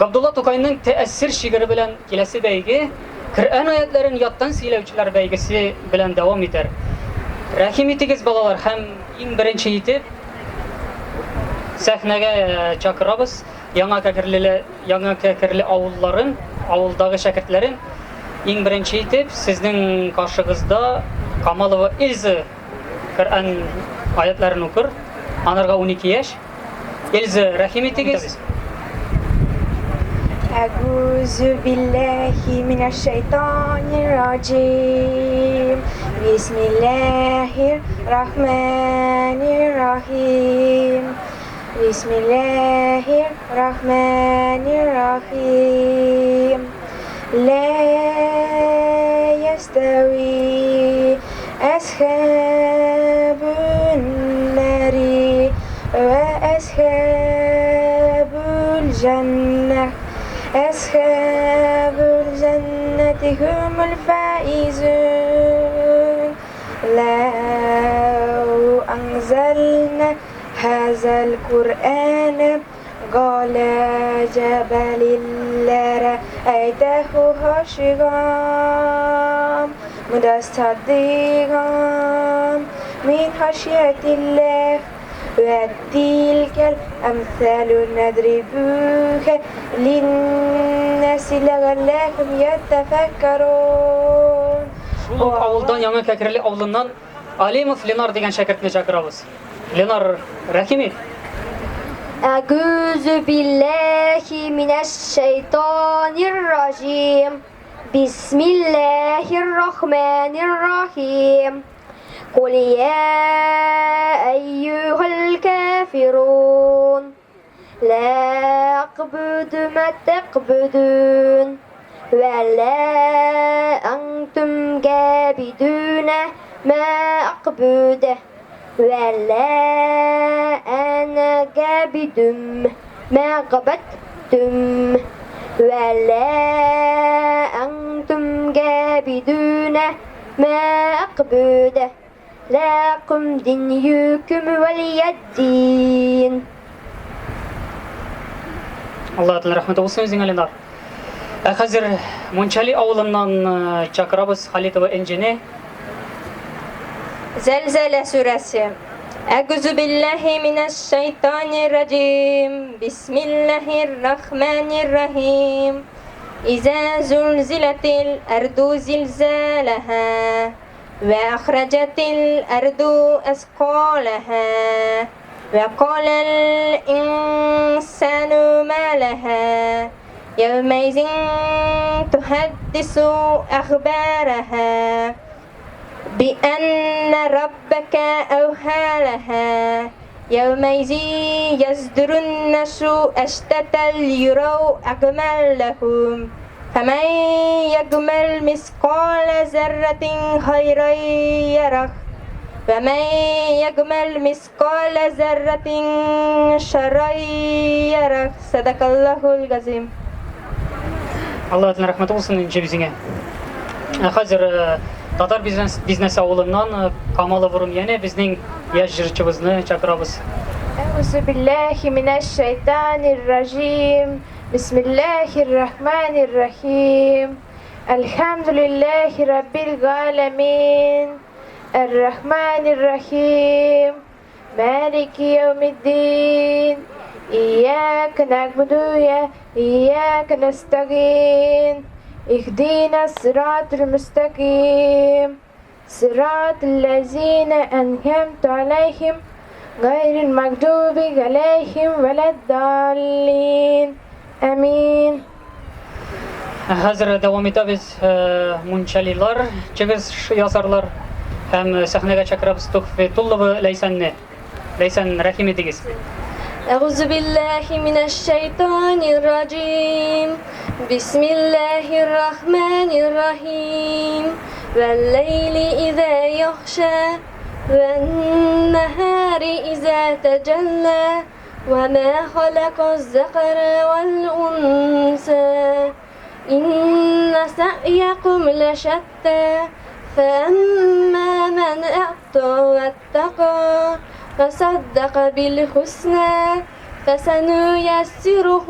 Abdullah Tokay'ın teessir şiiri bilen kilesi beygi, Kur'an ayetlerin yattan silevçiler beygisi bilen devam eder. Rahim etigiz balalar hem en birinci yitip sahnege çakırabız. Yana kekirli avulların, avuldagi şakirtlerin en birinci yitip sizin karşınızda Kamalova İlzi Kur'an ayetlerini okur. Anarga 12 yaş. Elza rəhim etiniz. أعوذ بالله من الشيطان الرجيم بسم الله الرحمن الرحيم بسم الله الرحمن الرحيم لا يستوي أصحاب النار وأصحاب الجنة أصحاب الجنة هم الفائزون لو أنزلنا هذا القرآن على جبل لرأيته خاشعا متصدعا من خشية الله وتلك الأمثال نضربها للناس لعلهم يتفكرون. Ул авылдан яңа кәкреле авылыннан Алимов Ленар дигән шәкертне чакырабыз. Ленар, рәхим ит. أعوذ بالله من الشيطان الرجيم بسم الله الرحمن الرحيم قل يا أيها الكافرون لا أعبد ما تعبدون ولا أنتم عابدون ما أعبد ولا أنا عابد ما عبدتم ولا أنتم عابدون ما أعبد لكم دينكم ولي الدين. Алла тәала рәхмәт булсын үзеңә Ленар. Хәзер Мунчали авылыннан чакырабыз Халитова Энҗине. زلزلة سورة. أعوذ بالله من الشيطان الرجيم بسم الله الرحمن الرحيم إذا زلزلت الأرض زلزالها وأخرجت الأرض أثقالها وقال الإنسان ما لها يومئذ تحدث أخبارها بأن ربك أوحى لها يومئذ يصدر الناس أشتاتا ليروا أعمالهم فمن يعمل مثقال ذرة خيرا يره ومن يعمل مثقال ذرة شرا يره صدق الله العظيم. Алла тәала рәхмәт булсын инде безгә. Хәзер Татар бизнес авылыннан Камалов Румияне безнең яшь җырчыбызны чакырабыз. أعوذ بالله من الشيطان الرجيم بسم الله الرحمن الرحيم الحمد لله رب العالمين الرحمن الرحيم مالك يوم الدين إياك نعبد وإياك نستعين اهدنا الصراط المستقيم صراط الذين أنعمت عليهم غير المغضوب عليهم ولا الضالين آمين. Хәзер дәвам итәбез Мунчалилар, чыгыш ясарлар һәм сәхнәгә чакырабыз Тухфетуллова Ләйсәнне. Ләйсән, рәхим итегез. أعوذ بالله من الشيطان الرجيم بسم الله الرحمن الرحيم والليل إذا يغشى والنهار إذا تجلى وما خلق الذكر والأنثى إن سعيكم لشتى فأما من أعطى واتقى فصدق بالحسنى فسنيسره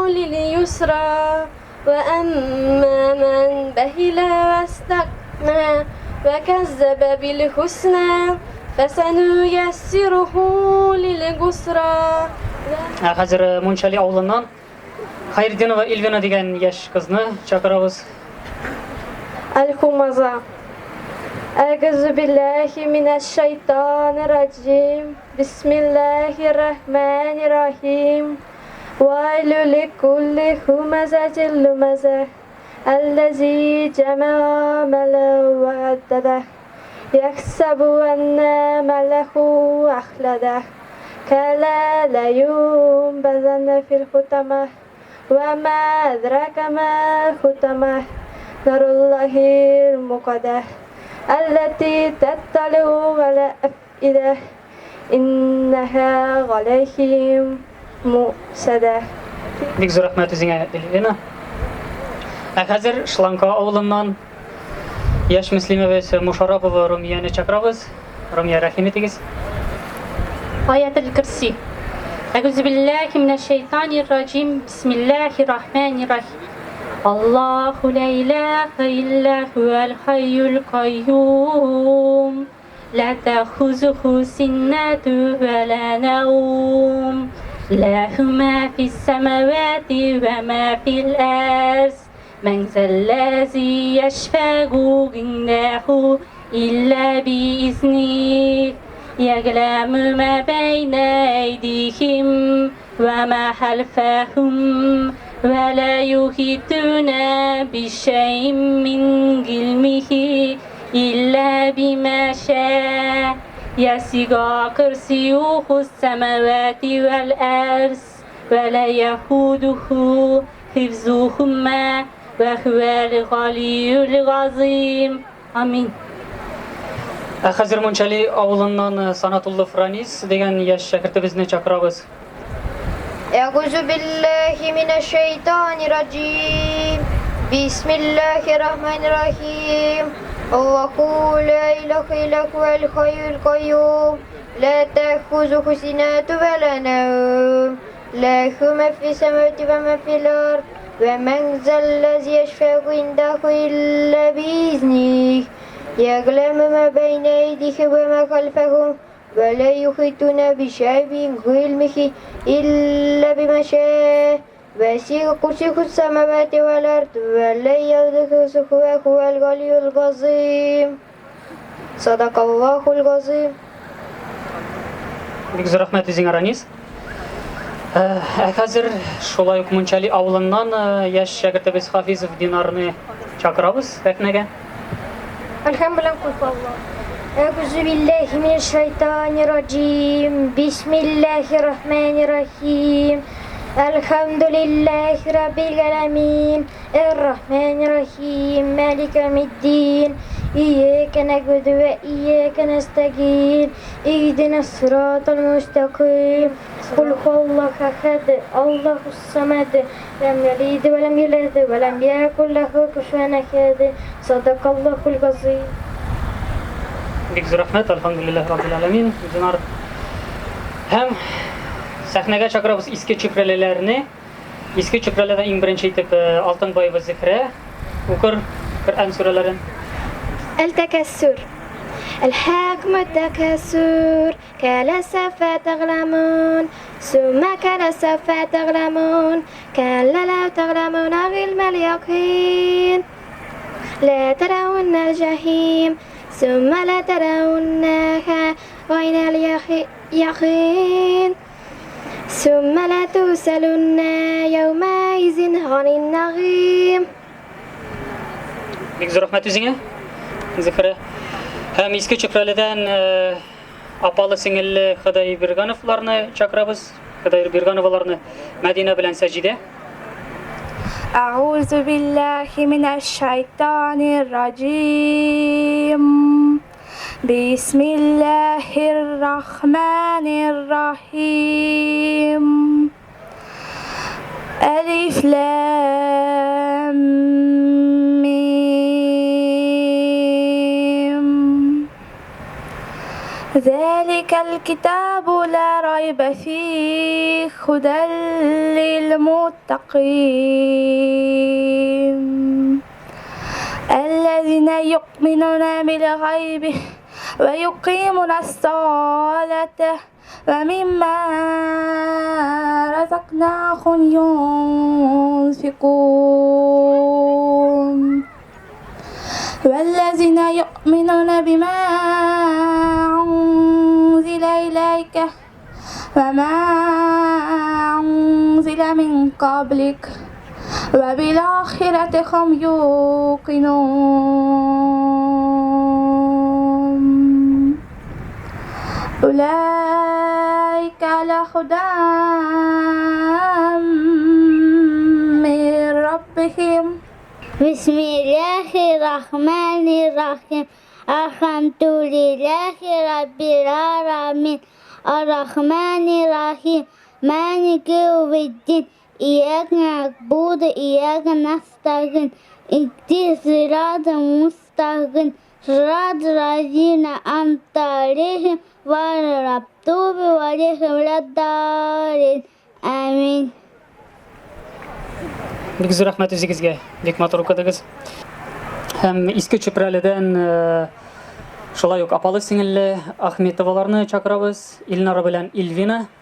لليسرى وأما من بخل واستغنى وكذب بالحسنى فسنيسره للعسرى. Хәзер Мунчали авылыннан Хайрдинова Илвина дигән яшь кызны чакырабыз. الخمزة أعوذ بالله من الشيطان الرجيم بسم الله الرحمن الرحيم ويل لكل همزة لمزة الذي جمع مالا وعدده يحسب أن ماله أخلده كلا لينبذن في الحطمة وما أدراك ما الحطمة نار الله الموقدة التي تطلع على الأفئدة إنها عليهم مؤصدة. Бик зур рәхмәт үзеңә, Эльвина. Хәзер Шланка авылыннан яшь мөслимәбез Мушарапова Румияны чакырабыз. Румия, рәхим итегез. آية الكرسي أعوذ بالله من الشيطان الرجيم بسم الله الرحمن الرحيم الله لا إله إلا هو الحي القيوم لا تأخذه سنة ولا نوم له ما في السماوات وما في الأرض من ذا الذي يشفع عنده إلا بإذنه يعلم ما بين أيديهم وما خلفهم ولا يحيطون بشيء من علمه إلا بما شاء يسع كرسيه السماوات والأرض ولا يئوده حفظهما وهو العلي العظيم آمين. Хәзер Мончали авылыннан Санатуллы Франис дигән яшь шәкертебезне чакырабыз. أعوذ بالله من الشيطان الرجيم بسم الله الرحمن الرحيم الله لا إله إلا هو الحي القيوم لا تأخذه سنة ولا نوم له ما في السماوات وما في الأرض ومن ذا الذي يشفع عنده إلا بإذنه يعلم ما بين أيديهم وما خلفهم ولا يحيطون بشيء من علمه إلا بما شاء وسع كرسيه السماوات والأرض ولا يؤوده وهو العلي العظيم صدق الله العظيم. Бик зур рәхмәт үзеңә, Ранис. Хәзер шулай ук Мончали авылыннан яшь шәкертебез Хафизов Динарны чакырабыз сәхнәгә. الحمد لله قل الله أعوذ بالله من الشيطان الرجيم بسم الله الرحمن الرحيم الحمد لله رب العالمين الرحمن الرحيم مالك يوم الدين إياك نعبد وإياك نستعين اهدنا الصراط المستقيم قل هو الله أحد الله الصمد لم يلد ولم يولد ولم يكن له كفوا أحد صدق الله العظيم. Бик зур рәхмәт, алхамдулиллаһи раббил аламин. Динар. Һәм сәхнәгә чакырабыз иске чүпрәлеләрне. Иске чүпрәләдән иң беренче итеп Алтынбаева Зөһрә укыр Коръән сүрәләрен. التكسر الحاكم التكسر كلا سوف تعلمون ثم كلا سوف تعلمون كلا لا تعلمون علم اليقين لا ترون الجحيم ثم لا ترونها عين اليقين ثم لا تسألن يومئذ عن النعيم. Бик зур рәхмәт үзеңә, Зөһрә. Һәм иске чүпрәледән апалы сеңелле Ходай Биргановларны чакырабыз. Ходай Биргановларны Мәдинә белән Сәҗидә. أعوذ بالله من الشيطان الرجيم بسم الله الرحمن الرحيم ألف لام ميم ذلك الكتاب لا ريب فيه هدى للمتقين الذين يؤمنون بالغيب ويقيمون الصلاة ومما رزقناهم ينفقون والذين يؤمنون بما أنزل إليك وما أنزل من قبلك وبالآخرة هم يوقنون أولئك على هدى من ربهم. بسم الله الرحمن الرحيم. الحمد لله رب العالمين الرحمن الرحيم مالك يوم الدين إياك نعبد وإياك نستعين اهدنا الصراط المستقيم صراط الذين أنعمت عليهم غير المغضوب عليهم ولا الضالين آمين. Бик рәхмәт үзегезгә. Бик матур укыдыгыз. Һәм иске чүпрәледән шулай ук апалы сеңелле Ахметоваларны чакырабыз. Илнара белән Илвина.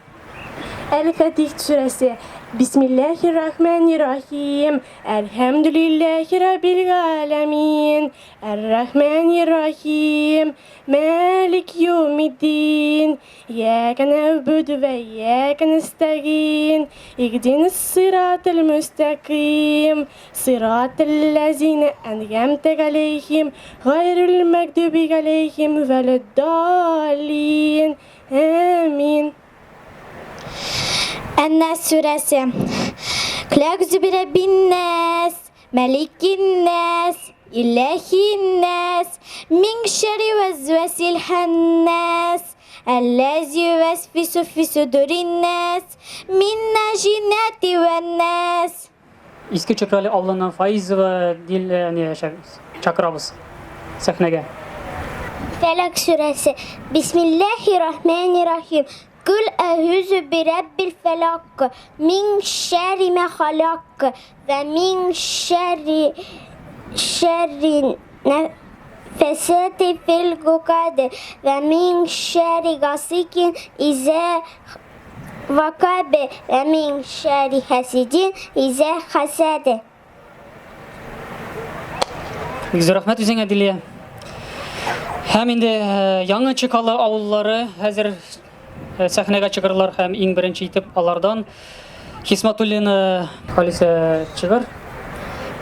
Әл-Фатих сүрәсе. Бисмиллахир-рахманир-рахим. Әлхәмдүлилләһи раббил аламин. Ар-рахманир-рахим. Малик йаумиддин. Ияка нa'буду ва ияка настагин. Ихдинас-сиратал мустақим. Сиратал лазина ан'амта алейхим. Гайрил магдуби алейхим валад-даллин. Амин. الناس سورة خلقت برب الناس ملك الناس إله الناس من شر وسواس الخناس الذي يوسوس في صدور الناس من الجنة والناس. Иске чүпрәле авылыннан Фаизова дил чакырабыз сәхнәгә. Фәләк сүрәсе. Бисмиллахир-рахманир-рахим. قل أعوذ برب الفلق من شر ما خلق ومن شر نفثات في العقد ومن شر غاسق إذا وقب ومن شر حاسد إذا حسد. Бик рәхмәт үзеңә Дилия. Һәм инде яңа чыкалы авыллары хәзер сәхнәгә чыгырлар һәм иң беренче итеп алардан Хисматуллина Халиса чыгар.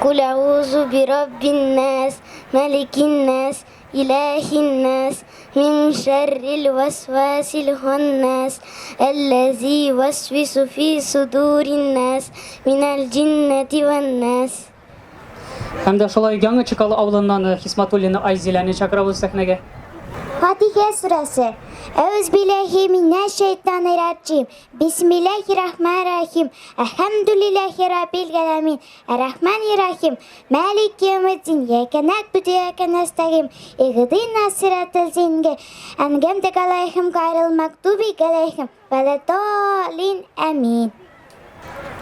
قل أعوذ برب الناس ملك الناس إله الناس من شر الوسواس الخناس الذي يوسوس في صدور الناس من الجنة والناس. Һәм дә шулай яңа чыкалы авылыннан Хисматуллина Айзиләне чакырабыз сәхнәгә. Фатиха сүрәсе. Әүз биллаһи минәш-шәйтанир-раҗим. Бисмиллаһир-рахманир-рахим. Әлхәмдүлиллаһи раббил аламин. Ар-рахманир-рахим. Малик йаумиддин. Ияка нa'буду ва ияка настагин. Ихдинас-сиратал мустақим. Ан'амта алейхим гайрил магдуби алейхим валад-даллин. Амин.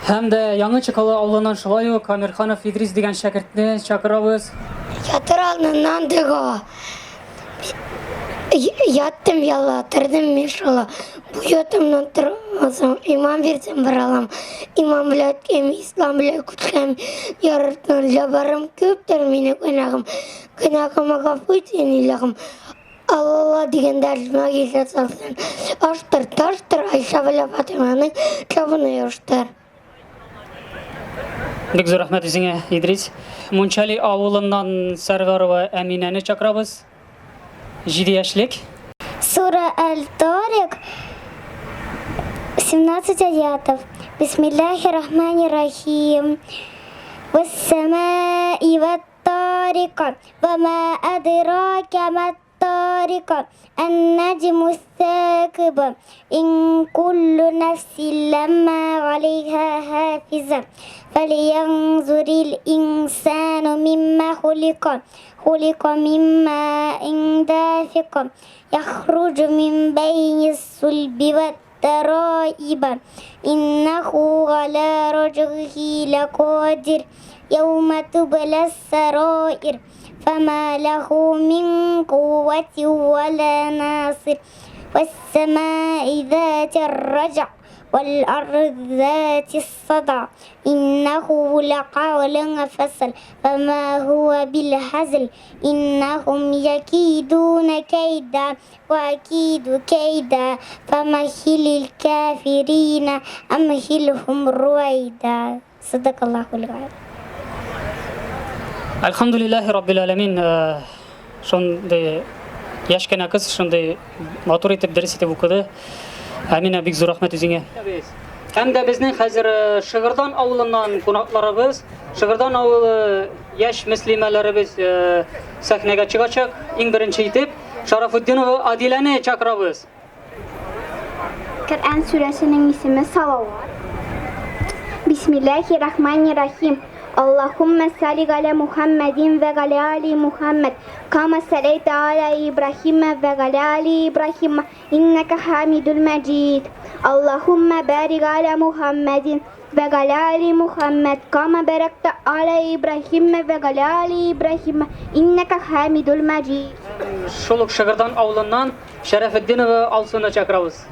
Һәм дә яңа чыкалы авылыннан шулай ук Камирханов Идрис дигән шәкертне чакырабыз. Ятыр алдынан дыга. Яттым яла, тұрдым мен шала. Бұл ятымнан тұрмасам, имам берсем бір алам. Имам білет кем, ислам білет күткем. Ярыртынан жабарым көптір мені күнағым. Күнағыма ғафу сен илағым. Алла деген дәржіма келсе салсын. Аштыр, таштыр, Айша біле Фатиманың жабыны аштыр. Бик рәхмәт үзеңә Идрис. Мунчали авылыннан Сәрварова Әминәне чакырабыз. 7 яшьлек. Сура Аль-Тарик, 17 аятов. Бисмиллахир-рахманир-рахим. Вас-самаи ват-тарик. Вама адрака мат-тарик. Ан-наджму ас-сакиб. Ин куллу нафсин ламма алейха хафиза. فلينظر الإنسان مما خلق من ماء دافق يخرج من بين الصلب والترائب إنه على رجعه لقادر يوم تبلى السرائر فما له من قوة ولا ناصر والسماء ذات الرجع والأرض ذات الصدع إنه لقول فصل فما هو بالهزل إنهم يكيدون كيدا وأكيد كيدا فمهل الكافرين أمهلهم رويدا صدق الله العظيم. Elhamdülillahi Rabbil Alemin. Şonday yaşkena kız şonday matur etip ders etip okudu. Amine bik zor rahmet üzüne. Hem de bizning hazır Şıgırdan avlundan konaklarımız, Şıgırdan avlı yaş müslimelerimiz sahneye çıkacak. İn birinci etip Şarafuddin ve Adile'ni çakırabız. Kur'an suresinin ismi Salavat. Bismillahirrahmanirrahim. Allahümme salli ala Muhammedin ve ala ali Muhammed kama sallaita ala İbrahim ve ala ali İbrahim inneke hamidul mecid. Allahümme barik ala Muhammedin ve ala ali Muhammed kama barakta ala İbrahim ve ala ali İbrahim inneke hamidul mecid. Şoluk Şıgırdan avlundan Şerafuddin ve Alsun'a çakırabız.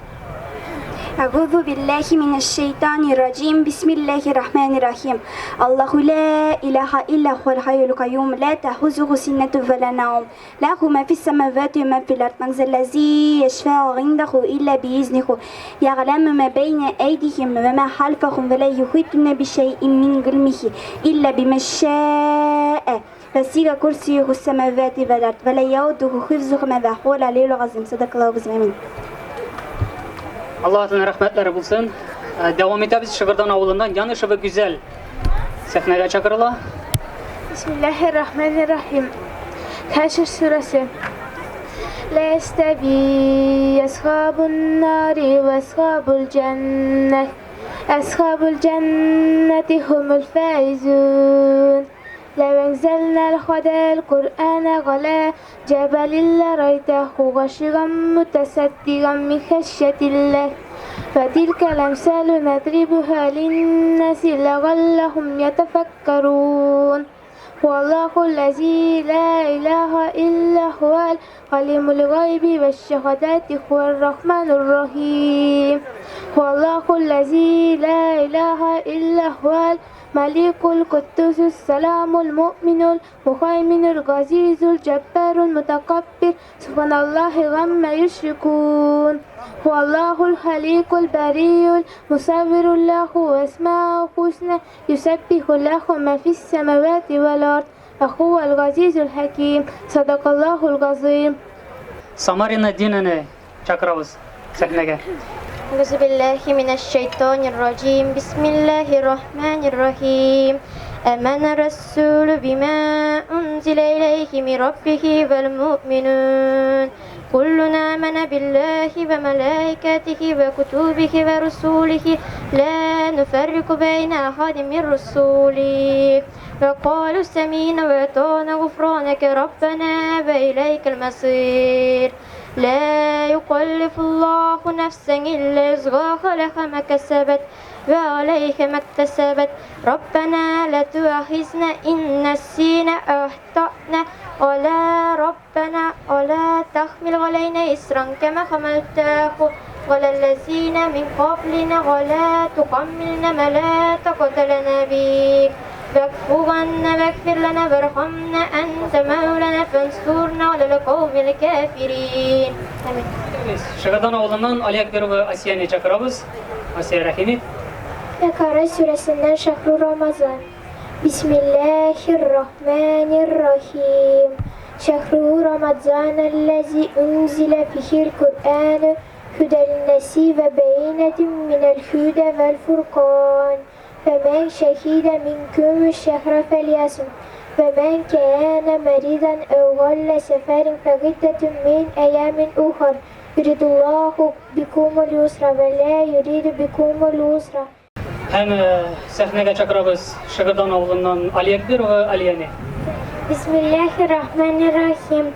أعوذ بالله من الشيطان الرجيم بسم الله الرحمن الرحيم الله لا إله إلا هو الحي القيوم لا تأخذه سنة ولا نوم له ما في السماوات وما في الأرض من ذا الذي يشفع عنده إلا بإذنه يعلم ما بين أيديهم وما خلفهم ولا يحيطون بشيء من علمه إلا بما شاء وسع كرسيه السماوات والأرض ولا يؤوده حفظهما وهو العلي العظيم صدق الله العظيم. Allah'ın rahmetleri bulsun. Devam ederiz Şıgırdan avlundan yanlış ve güzel. Sahneye çakırla. Bismillahirrahmanirrahim. Haşr suresi. La yestevi ashabun nari ve ashabul cennet. Ashabul cenneti humul faizun. لو أنزلنا هذا القرآن على جبل لرأيته خاشعا متصدعا من خشية الله فتلك الأمثال نضربها للناس لعلهم يتفكرون والله الذي لا إله إلا هو العليم الغيب والشهادة هو الرحمن الرحيم والله الذي لا إله إلا هو ملك القدوس السلام المؤمن المهيمن العزيز الجبار المتكبر سبحان الله عما يشركون هو الله الخليق البريء المصور له أسماء الحسنى يسبح له ما في السماوات والأرض وهو العزيز الحكيم صدق الله العظيم. Samarina dinine çakırabız sahneye. أعوذ بالله من الشيطان الرجيم بسم الله الرحمن الرحيم آمن الرسول بما أنزل إليه من ربه والمؤمنون كلنا آمن بالله وملائكته وكتبه ورسوله لا نفرق بين أحد من رسوله وقالوا سمعنا وأطعنا غفرانك ربنا وإليك المصير لا يكلف الله نفسا إلا وسعها لها ما كسبت وعليها ما اكتسبت ربنا لا تؤاخذنا إن نسينا أو أخطأنا ولا تحمل علينا إصرا كما حملته على الذين من قبلنا ولا تحملنا ما لا طاقة لنا به واعف عنا واغفر لنا وارحمنا أنت مولانا فانصرنا على القوم الكافرين. آمين. Şıgırdan avlundan Ali Ekber ve Asiye'ni çakırabız. Asiye Rahimi. Bekara suresinden şahru Ramazan. Bismillahirrahmanirrahim. Şahru Ramazanellezi unzile fihil Kur'an hüdellesi ve beyinetin minel hüde vel furkan. فمن شهد منكم الشهر فليصم ومن كان مريضا أو على سفر فعدة من أيام أخر يريد الله بكم اليسر ولا يريد بكم العسر. Hem sahneye çakırabız Şıgırdan avlundan Ali Ekber ve Aliye'ni. Bismillahirrahmanirrahim.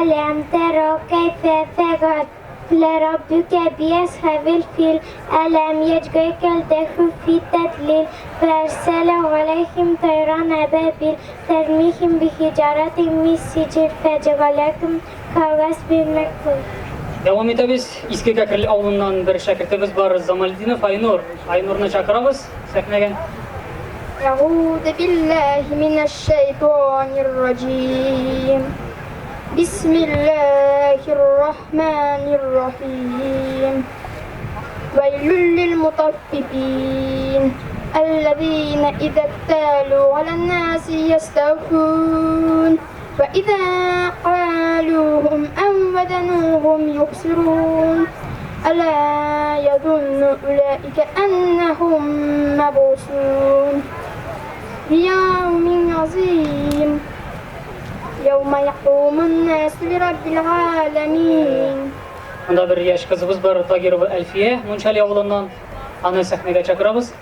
Elem tera keyfe fegat لربك بأصحاب الفيل ألم يجعلك الدهر في تدليل فأرسل عليهم طيرا أبابيل ترميهم بحجارة من سجيل فجعلهم كعصف مأكول. Devam etemiz. İski Kakırlı avlundan bir şakirtimiz var. Zamaldinov Aynur. Aynur'unu çakırabız. Sekmegen. أعوذ بالله من الشيطان الرجيم بسم الله الرحمن الرحيم ويل للمطففين الذين إذا اكتالوا على الناس يستوفون وإذا قالوهم أو وزنوهم يخسرون ألا يظن أولئك أنهم مبعوثون ليوم عظيم يوم يقوم الناس لرب العالمين. Onda bir yaş kızımız var. Tagirova Elfiye. Munçali avlundan anı sahneye çakırabız.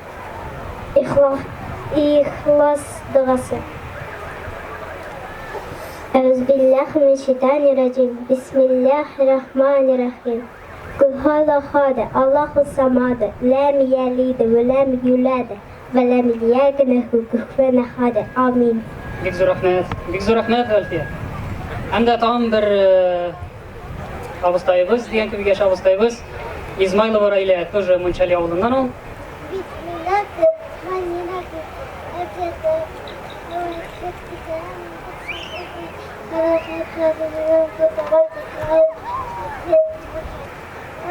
İhlas duası. Euzubillahimineşşeytanirracim. Bismillahirrahmanirrahim. Kul huvallahu Allahu samad. Lem yelid ve lem yulad ve lem yakun lahu kufuven ahad. Amin. Big zor rahmet Elfiye. Hem de tam bir avustayımız, diyen ki bir geç avustayımız. İzmailova ile тоже Munçali avlundan ol.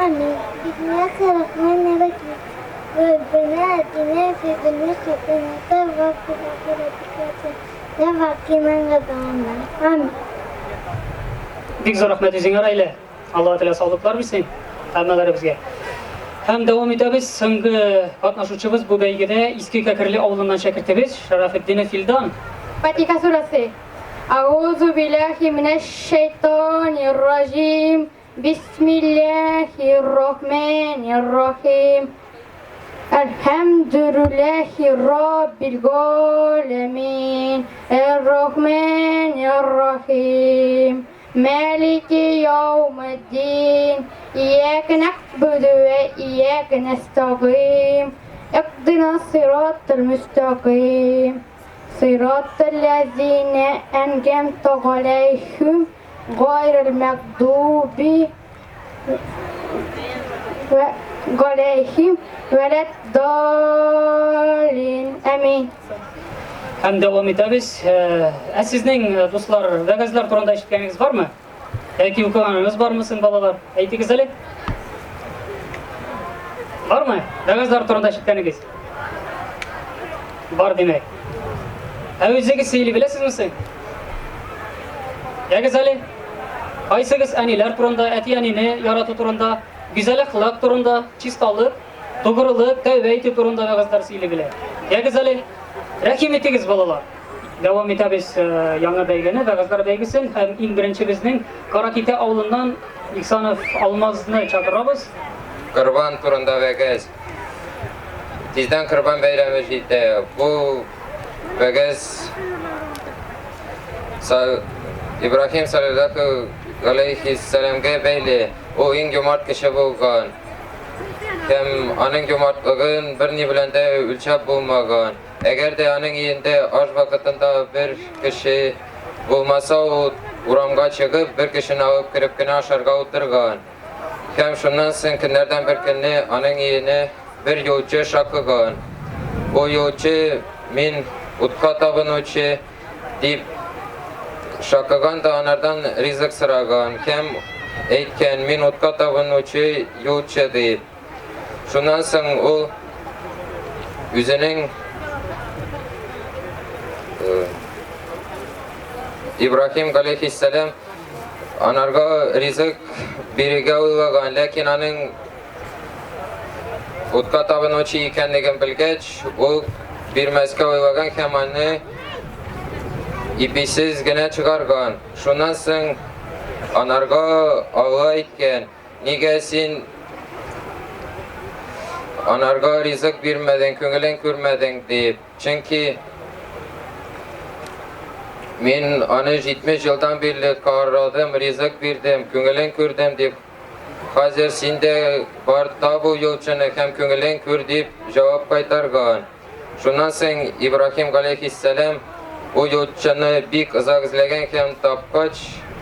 آمين. بسم الله الرحمن الرحيم. ربنا آتنا في الدنيا حسنة وفي الآخرة حسنة وقنا عذاب النار. آمين. Big zor rahmet yüzüne aile. Allah Teala sağlıklar versin. Hammaları bizge. Hem devam etemiz. So'nggi qatnashuvchimiz bu beygede İski Kakırlı avlundan şakirtimiz Şarafettin Fildan. Fatiha suresi. Euzu billahi mineşşeytanirracim. Bismillahirrahmanirrahim. Elhamdülillahi Rabbil alemin. Errahmanirrahim. Maliki yevmiddin. İyyâke na'budu ve iyyâke nesta'in. İhdina sıratal müstakim. Sıratal lezîne en'amte aleyhim gayril mağdubi ve aleyhim veleddallin. Amin. Hem devam etemiz. Sizning dostlar, vagazlar turunda işitkeniniz var mı? Belki okuganınız var mısın balalar? Aytınız hele. Var mı? Vagazlar turunda işitkeniniz? Var demek. Özünüz seyli bilesiz misin? Yagız hele. Kaysınız aniler turunda, etiyanini yaratı turunda, güzel ahlak turunda, çistalık, doğruluk, tevbe turunda vagazlar seyli bile. Yagız hele. Rahim etiniz balalar. Devam etemiz yanı beygini, vagazlar beygisin. Hem in birinci bizning Karakite avlundan İhsanov Almaz'ını çakırabız. Kurban turunda vagaz. Tizden kurban beylemi jidde. Bu vagaz İbrahim sallallahu aleyhisselam'ga beyli. O in cömert kişi bo'lgan. Hem anın cömertligin bir bilan de ölçep bulmagan. Eğer de anın yiyinde az vakitinde bir kişi bulmasa o uramga çıkıp bir kişini alıp kirip kine aşarga oturgan. Hem şundan so'ng günlerden bir günni anın yiyine bir yolcu şakıgan. O yolcu min utka tabınuvchi deyip şakıgan da anardan rizq sıragan. Hem aytgan min utka tabınuvchi yolcu deyip. Şundan so'ng o o'zining İbrahim aleyhisselam anarga rizq beriga o'ylagan, lekin aning o'tga tabinuvchi ekanligini bilgach, u bermasga o'ylagan ham uni ipsizgina chiqargan. Shundan so'ng anarga Alloh aytgan, nega sen anarga rizq bermading, ko'ngling ko'rmading deb. Chunki men ana 70 yıldan beri qarradım, rizq berdim, ko'ngling ko'rdim deb. Hozir sende bor bu yo'lchini ham ko'ngling ko'r deb javob qaytargan. Shundan so'ng İbrahim alayhissalom o yolçanı bik ızak izlegen hem tapkaç,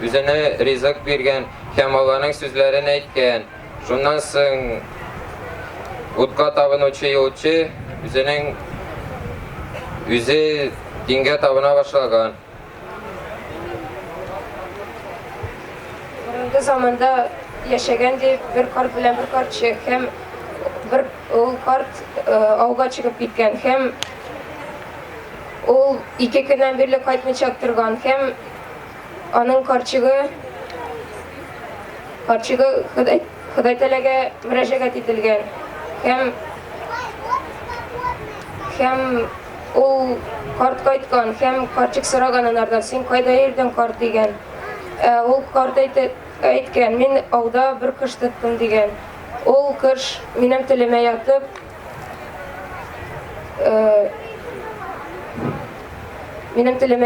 üzerine rizık bergen hem Allah'ın sözlerini aytken. Şundan soň utka tabınuvchi yolçu üzü dinge tabına başlagan. Bugünkü zamanda yaşagan bir kart bilen bir kartçı hem o kart avga çıkıp gitken hem o 2 günden birle kaytmay çaktırgan hem anın kartçığı Huday Teala'ga müracaat etilgan hem o kart kaytgan hem kartçık soraganlardan sen kayda yerden kart degen o kart aytgan men avda bir kış tuttum degen ol kış benim tilime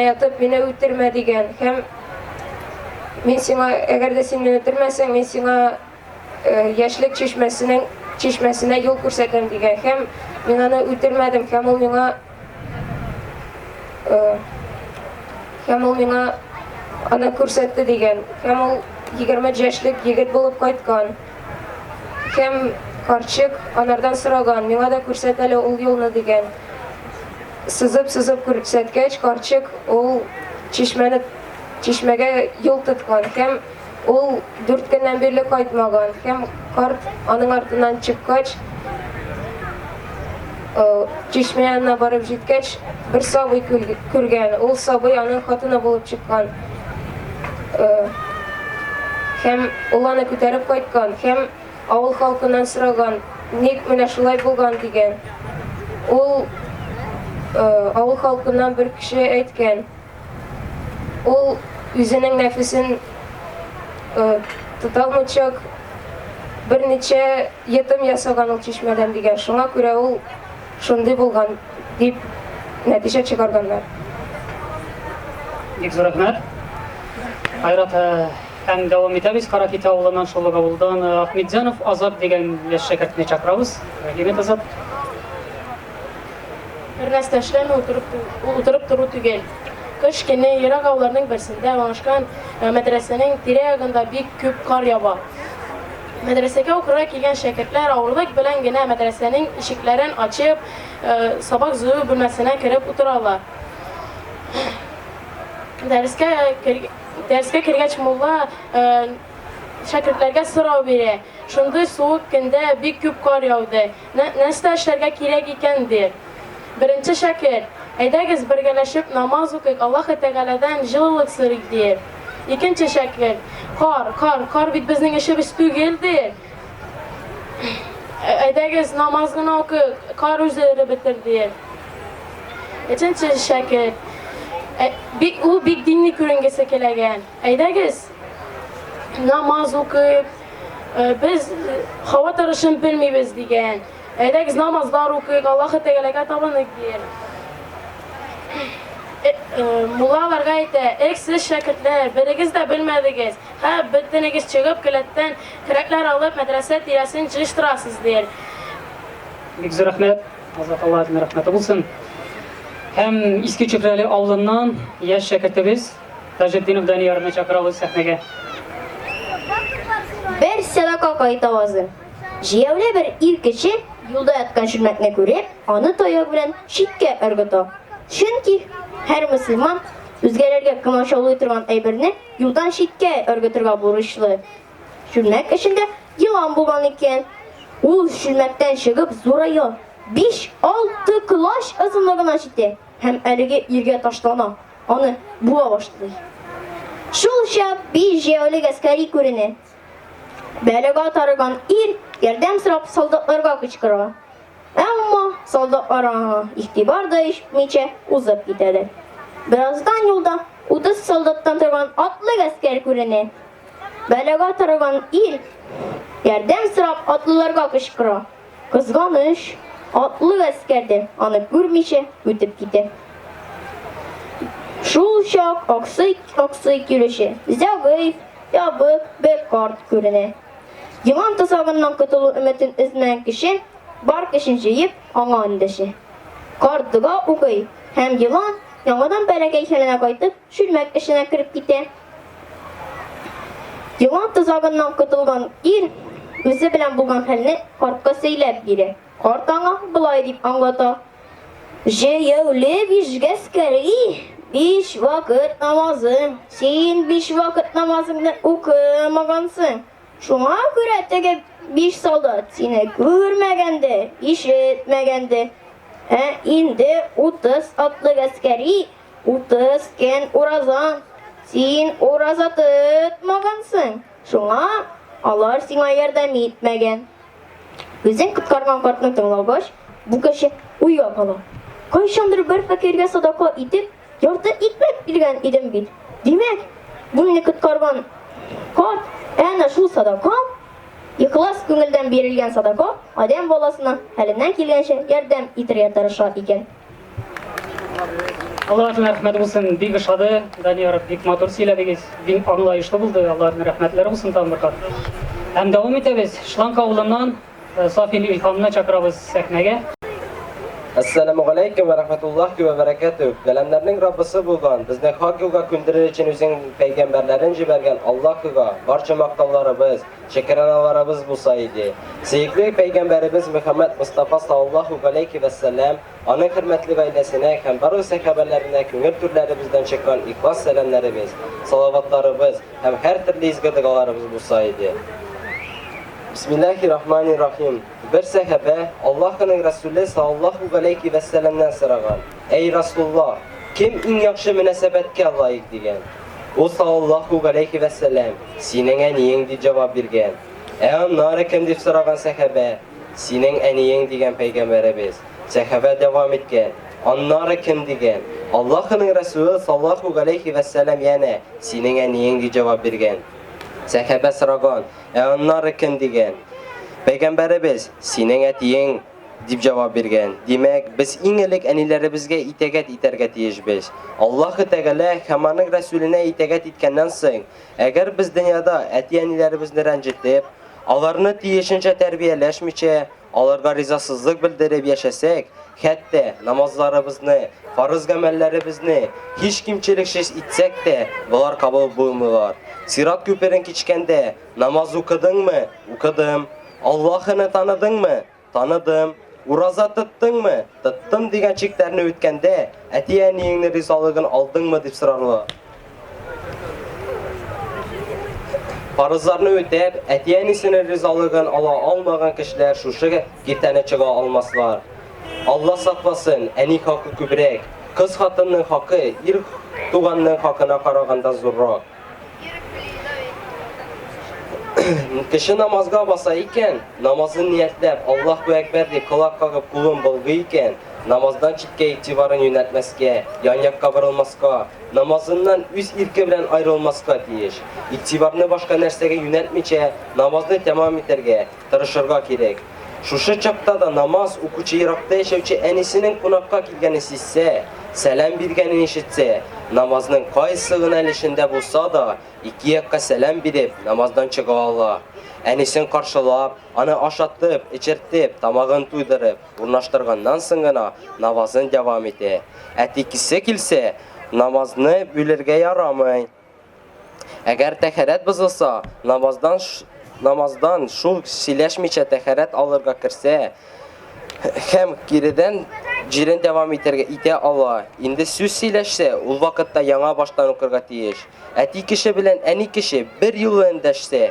yatıp beni öldürme degen hem men sana eğer de sen beni öldürmezsen men sana yaşlık çeşmesine yol gösterdim degen hem men onu öldürmedim hem ol mena ana ko'rsatdi degen hem ol 20 yaşlık yigit bulup kaytgan hem karчыk anardan soragan mena da ko'rsatali ol yolni degen sızıp ko'rsatkach karчыk ol çeşmege yol tutgan hem ol 4 günden beri kaytmagan hem kart anın артынан çıkkach çeşme yanına barıp jetkach bir sabıy көрген ol sabıy anın xatını bulup çıkkan hem olany көтөрүp kaytgan hem avul halkından soragan nek mene şulay bolgan degen ol avul halkından bir kişi aytgan ol üzünün nefesin tutalmıçak bir neçe yetim yasagan ol çeşmeden degen şuna göre ol şunday bolgan dip natija çıkarganlar. Бик зур рәхмәт. Айрат һәм дәвам итәбез. Каракита авылыннан Шулык авылдан Ахметҗанов Азат дигән яшь шәкертне чакырабыз. Рәхмәт Азат. Bir нәрсә эшләми утырып тору түгел. Кыш көне ерак авылларның берсендә урнашкан мәдрәсәнең тирә-ягында бик күп кар ява. Мәдрәсәгә укырга килгән шәкертләр авырлык белән генә мәдрәсәнең ишекләрен ачып, сабак зую бүлмәсенә кереп утыралар. Дәрескә кергәч мулла шәкертләргә сорау бирә. Шундый суык көндә бик күп кар яуды. Нәрсә эшләргә кирәк икән дир. Беренче шәкерт, әйдәгез бергәләшеп намаз укыйк, Аллаһ Тәгаләдән җылылык сорыйк дир. Икенче шәкерт, кар бит безнең эшебез түгел дир. Әйдәгез намаз гына укыйк, кар үзләре бетер дир. Üçüncü şəkil, o big dinli көрінгесі келеген. Әйдәгіз, намаз оқып, biz hava tarışını bilmeybiz degen. Әйдәгіз намаздар оқып, Аллахы Тәгаләгә табынық дейір. Mullalarga aytdi, siz şəkirtlər, biriniz də bilmədiniz. Bittiniz çıxıb kilətdən kürəklər alıb mədrəsə tirəsini cışdırasız deyir. Бик зур рәхмәт. Азат Алла әйтен рәхмәте булсын. Һәм Иске Чүпрәле авылыннан яшь шәкертебез Таҗетдинов Даниярны чакырабыз сәхнәгә. Бер садака кайтавазы. Җиявле бер ир кеше юлда яткан шүрмәкне күреп, аны таяк белән читкә ыргыта. Чөнки һәр мөселман үзгәләргә комачаулый торган әйберне юлдан читкә ыргытырга бурычлы. Шүрмәк эчендә йылан булган икән. Ул шүрмәктән чыгып зурая. 5-6 клаш озынлыгына җитә һәм әлеге иргә ташлана. Аны буа башлый. Шул чак биш җәяүле гаскәри күренә. Бәләгә тарыган ир ярдәм сорап солдатларга кычкыра. Әмма солдатлар игътибар да итмичә узып китәләр. Бераздан юлда 30 солдаттан торган атлы гаскәр күренә. Бәләгә тарыган ир ярдәм сорап атлыларга кычкыра. Кызганыч, атлы гаскәрдә аны күрмичә үтеп китә. Шул чак аксый килешә. Зәгыйфь, ябык бер карт күренә. Йылан тозагыннан котылу өметен эзләгән кеше бар көчен җыеп аңа эндәшә. Картыга укый һәм йылан яңадан бәләкәй хәленә кайтып, шүлмәк эшенә кереп китә. Яңа тозагыннан котылган ир үзе белән булган хәлне картка сөйләп бирә. Карт аңа болай дип аңлата. Җәяүле 5 гаскәри, 5 вакыт намазы. Син 5 вакыт намазыңны укымагансың. Шуңа күрә теге 5 солдат сине күрмәгәнде, ишетмәгәнде. Инде 30 атлы гаскәри, 30 көн уразан. Син ураза тотмагансың. Шуңа алар сиңа ярдәм итмәгән. Үзен коткарган картны тыңлагач, бу кеше уйга кала. Кайчандыр бер фәкыйргә садака итеп, ярты икмәк биргән идем бит. Димәк, бу мине коткарган карт, әнә шул садака, ихлас күңелдән бирелгән садака, адәм баласына хәленнән килгәнчә ярдәм итәргә тырыша икән. Аллаһның рәхмәте булсын, бик ошады. Данияр, бик матур сөйләдегез, бик аңлаешлы булды. Аллаһның рәхмәтләре булсын тамырга. Һәм дәвам итәбез. Шланка авылыннан Сафин Илһамны чакырабыз сәхнәгә. Assalamu alaykum va rahmatullohi va barakatuh. Galamlarning Rabbisi bo'lgan, bizni haq yo'lga ko'ndirish uchun o'zing payg'ambarlarini jibargan Allohga barcha maqtovlarimiz, shukronalarimiz bo'lsa edi. Sevgili payg'ambarimiz Muhammad Mustafa sallallohu alayhi va sallam, uning hurmatli oilasine ham barcha sahobalarına ko'ngil turlarimizdan chiqqan ixlos salomlarimiz, salovatlarimiz ham har turli ezgu duolarimiz bo'lsa edi. Bismillahirrahmanirrahim. Bir sahabe Allah'ın Resulü sallallahu aleyhi ve sellem'den soragan. Ey Resulullah, kim en yaxshi münasebetke layık degan? O sallallahu aleyhi ve sellem senin en iying deb javob bergan. Nari kim deb soragan sahabe, sening en iying degan payg'ambarimiz. Sahabe devam etgan. Nari kim degan? Allah'ın Resulü sallallahu aleyhi ve sellem yana sening en iying deb javob bergan. Sahabe soragan. Nari kim degan? Peygamberimiz sening atiying deb javob bergan. Demak, biz eng ilk anilarimizga itaat etarga tiyishmiz. Alloh Taala hammaning rasuliga itaat etgandan so'ng, agar biz dunyoda atiyanilarimizni ranjitib, ularni tiyishincha tarbiyalashmicha, ularga rizosizlik bildirib yashasak, hatto namozlarimizni, farz amallarimizni hech kimchiliksiz etsak-da, bular qabul bo'lmaylar. Sirat ko'pirin kechganda namoz o'qidingmi? O'qidim. Allah'ını tanıdın mı? Tanıdım. Uraza tuttun mu? Tuttum degan cheklarni o'tganda, atiyaningni rizoligini olding mi deb so'rarlar. Farzlarni o'tab, atiyanisini rizoligini ola olmagan kishilar shushiga ketani chiqa olmaslar. Allah saqlasin, anik haqqi ko'proq, qiz xotinning haqqi er tug'anning haqqina qaraganda zo'rroq. Kishi namozga basa ekan, namozini niyatlab Allohu akbar deb quloq qoqib qulun bo'lgi ekan, namozdan chetga e'tiborini yo'naltmasga, yon-yoqqa burilmasga, namozidan o'z erki bilan ayrilmasga tiyish. E'tiborni boshqa narsaga yo'naltmicha, namozni tamom etarga tirishirga kerak. Shusha chaqda da namoz o'quvchi yiroqda yashovchi anisining qo'noqqa kelganini sezsa, salam berganini eshitsa, namozning qaysi yo'nalishida bo'lsa da ikki yoqqa salam berib namozdan chiqa olar. Anisin qarshilab, ana oshatib, ichirtib, tomog'ini to'ydirib, o'rnashtirgandan so'nggina namozini davom etadi. Atikisi kelsa, namozni bo'lirga yaramay. Agar tahorat buzilsa, namozdan shu silashmicha tahorat olirga kirsa, hem geridan jirin devam ite Allah. Endi so'z silashsa, u vaqtda yana boshdan o'qirga tiyish. Ati kishi bilan ani kishi bir yo'l endashsa,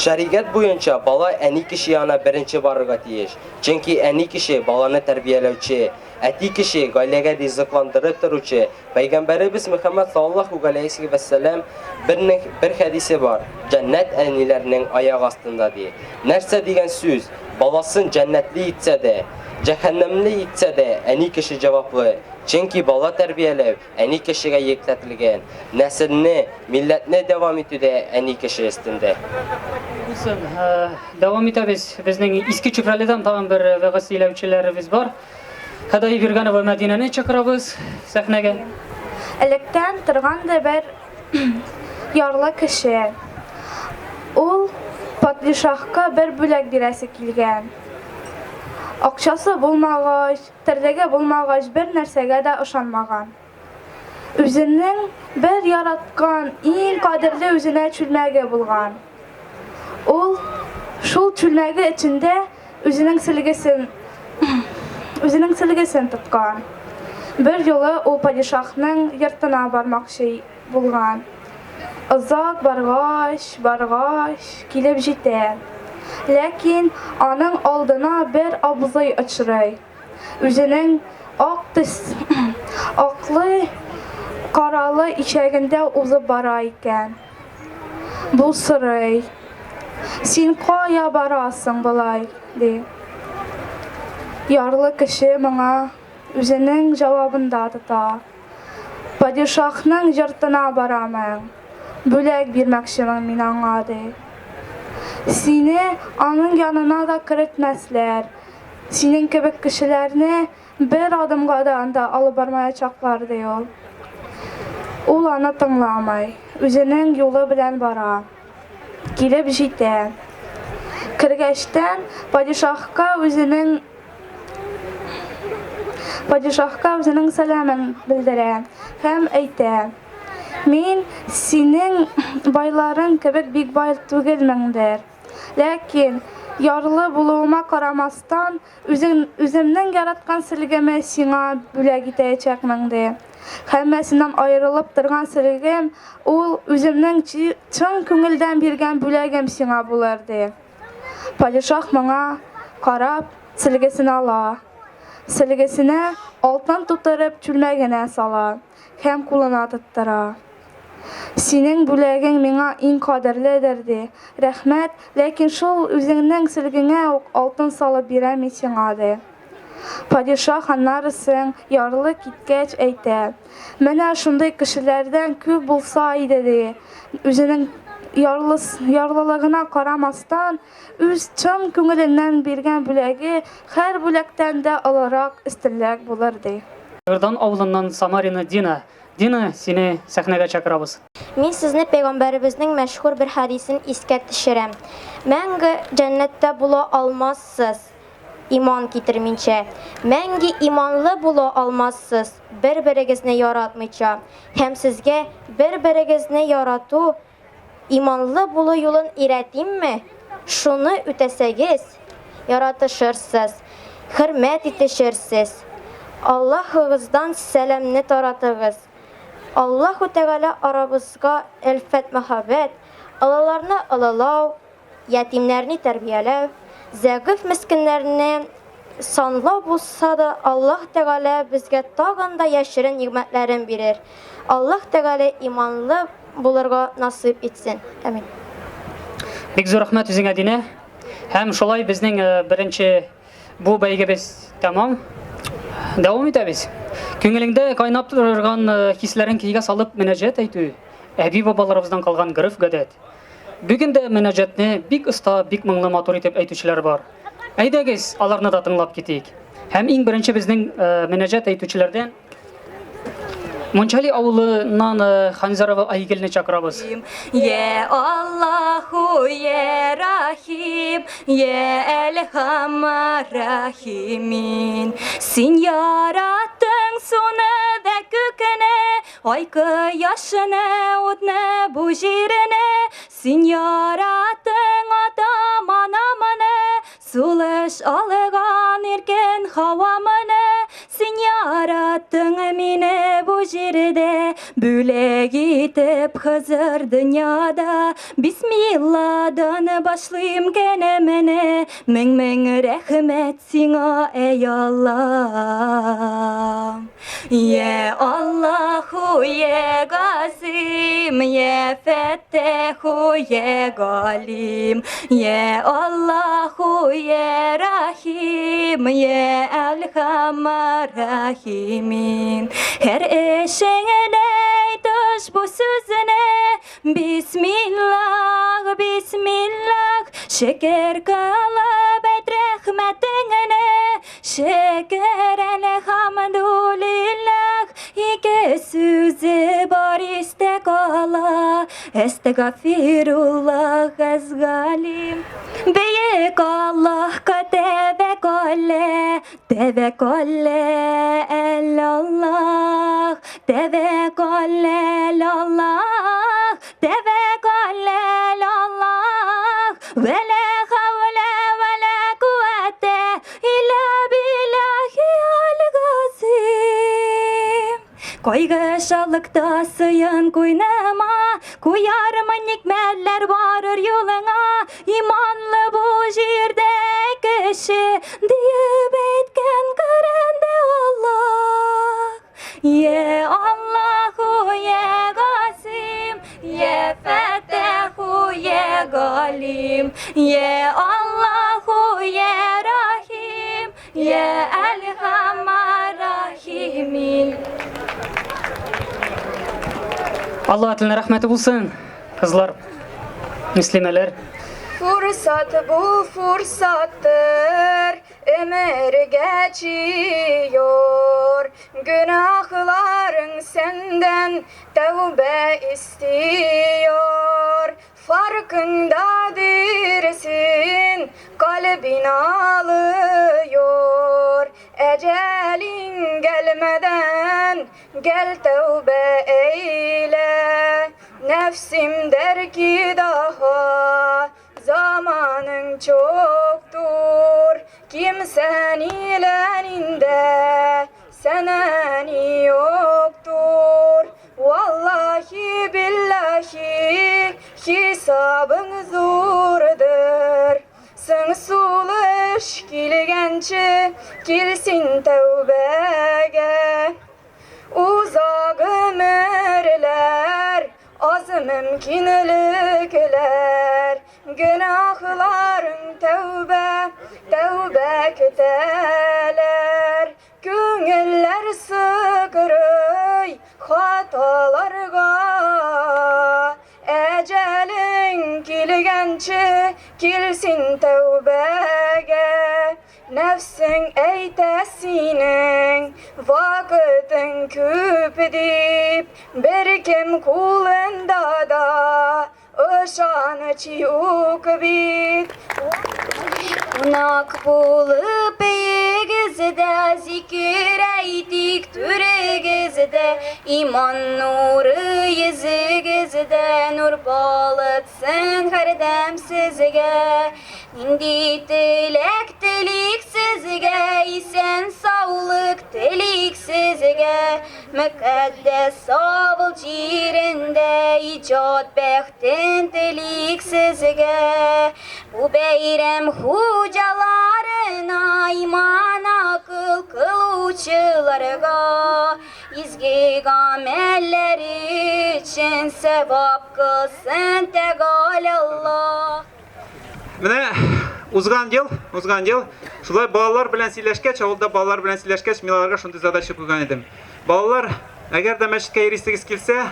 shariat bo'yicha bola ani kishi yana birinchi borga tiyish. Chunki ani kishi bolani tarbiyalovchi, ati kishi oilaga rizqlantirib turuvchi. Payg'ambarimiz Muhammad sallallohu alayhi va sallam bir hadisi bor. Jannat anilarining oyoq ostida deydi. Narsa degan so'z balasin jannatli etsa-da, cehennemli etsa-da, ani kishi javobli. Chunki bola tarbiyalab, ani kishiga yeklatilgan. Naslni, millatni davom etudi ani kishi ustinda. Davom etamiz. Bizning eski Chukralidan tag'in bir va'ziylovchilarimiz bor. Haday Birganov va Madinani chaqiramiz sahnaga. Электән торганда бер ярлы кеше. Ул падишахка бер бүләк бирәсе килгән. Акчасы булмагач, терлеге булмагач бер нәрсәгә дә ышанмаган. Үзенең бер яраткан, иң кадерле үзенә чүлмәге булган. Ул шул чүлмәге içində үзенең сөлгесен тоткан. Бер юлы ул падишахның йортына бармакчы булган. Озак баргач, килеп җитә. Ләкин аның алдына бер абзый очрый. Үзенең аклы, каралы ишәгендә узып бара икән. Бу сорый: "Син кая барасың болай?" ди. Ярлы кеше моңа үзенең җавабында тота: "Падишахның йортына барамын. Бүләк бирмәкчемен мин аңа", ди. Сине аның янына да кертмәсләр. Синең кебек кешеләрне бер адымга да анда алып бармаячаклар, ди ул. Ул аны тыңламый, үзенең юлы белән бара. Килеп җитә. Кергәчтән падишахка үзенең сәламын белдерә һәм әйтә: "Мин синең байларың кебек бик бай түгелмендер. Ләкин ярлы булуыма карамастан, үземнең яраткан сөлгемне сиңа бүләк итәчәкмен", ди. Һәммәсеннән аерылып торган сөлгем ул үземнең чын күңелдән биргән бүләгем сиңа булыр, ди. Падишах моңа карап сөлгесен ала. Сөлгесенә алтын тутырып чүлмәгенә сала һәм кулына тоттыра. "Синең бүләгең миңа иң кадерледер", ди. "Рәхмәт, ләкин шул үзеңнең сөлгеңә үк алтын салып бирәм сиңа", ди. Падишах аннарысын ярлы киткәч әйтә: "Менә шундый кешеләрдән күп булса иде", ди. Үзенең ярлылыгына карамастан, үз чын күңеленнән биргән бүләге һәр бүләктән дә олырак, өстенлек булыр, ди. Йордан авылыннан Самарина Дина. Дина, сине сәхнәгә чакырабыз. Мин сезне пәйгамбәребезнең мәшһүр бер хадисен искә төшерәм. Мәңге җәннәттә була алмассыз иман китермичә. Мәңге иманлы була алмассыз бер-берегезне яратмыйча. Һәм сезгә бер-берегезне ярату, иманлы булу юлын өйрәтимме? Шуны үтәсәгез, яратышырсыз, хөрмәт итешерсез. Аллаһыгыздан сәламне таратыгыз. Аллаһу Тәгалә арабызга әлфәт мәхәббәт, алаларны алалау, ятимнәрне тәрбияләү, зәгыйф мискиннәрне санлау булса да, Аллаһ Тәгалә безгә тагын да яшерен ниғмәтләрен бирер. Аллаһ Тәгалә иманлы булырга насыйп итсен. Амин. Бик зур рәхмәт үзеңә, Дина. Һәм шулай безнең беренче бу бәйгебез тәмам. Дәвам итәбез. Күңелеңдә кайнап торган хисләрен кигә салып мөнәҗәт әйтү. Әби бабаларыбыздан калган гырыф гадәт. Бүген дә мөнәҗәтне бик оста, бик моңлы матур итеп әйтүчеләр бар. Әйдәгез, аларны да тыңлап китик. Һәм иң беренче безнең мөнәҗәт әйтүчеләрдән Мончали авылыннан Ханзарова Айгелне чакырабыз. Я Аллаху, я Рахим, я Әлхам Рахимин. Син яраттың суны да күкне, ай кояшны, утны бу җирне. Син яраттың атам анамны, сулыш алган иркен һавамны. Син яраттың мине бу җирдә, бүләк итеп хәзер дөньяда. Бисмилладан башлыйм кәләмне, мең рәхмәт сиңа, эй Аллаһ. Я Аллаһу, я Газим, я Фаттаху, я Галим. Я Аллаһу, я Рахим, я Әлхам Рахимин. Her eşeğine tuş bu sözüne, Bismillah, Bismillah. Şeker kalıp et rahmetine, şeker elhamdülillah. İki sözü var iste kala, Estağfirullah ezgalim. Büyük Allah'a tevekkülle, tevekkülle Allah, tevekkülle Allah, tevekkülle Allah. Ve la havle ve la kuvvete illa billahi al-gazim. Koygaşalıkta sıyın koynama, koyarma nikmetler varır yoluna. İmanlı bu jirde kişi deyip etken karende Allah. Ye Allahu ye Gasim, ye Fetehu ye Galim, ye Allahu ye Rahim, ye Elhamar Rahimin. Allah adına rahmeti bulsun. Kızlar, Müslümeler. Fırsat bu fırsattır, ömür geçiyor. Günahların senden tövbe istiyor. Farkında değilsin, kalbin ağlıyor. Ecelin gelmeden gel tövbe eyle. Nefsim der ki daha zamanın çoktur. Kimsenin elinde senen yoktur. Vallahi billahi hesabın zordur. Sen suluş kilgençi kilsin tövbege. Uzak ömürler, az mümkünlükler. Günahların tövbe, tövbe küteler. Gönüller sıkırıy hatalarga. Ecelin kilgençi kilsin tövbege. Nefsin eytesinin vakitin küp deyip bir kim kulunda da ışanı çiyuk bit. Unak bulup eyigizde zikir eytik türegizde iman nuru yüzügizde nur balıtsın her dem sizge. İndi dilek delik sizge, isen sağlık delik sizge. Mükaddes savul cirinde, icat bektin delik sizge. Bu beyrem hucalarına, iman akıl kılıçlarına. İzgi gameller için sevap kılsın tegal Allah. Mine uzgan yıl şulay balalar bilen sileşkeç, avulda balalar bilen sileşkeç milalarga şunday задача koygan edim. Balalar, agar da meşitke erişsigiz kelse,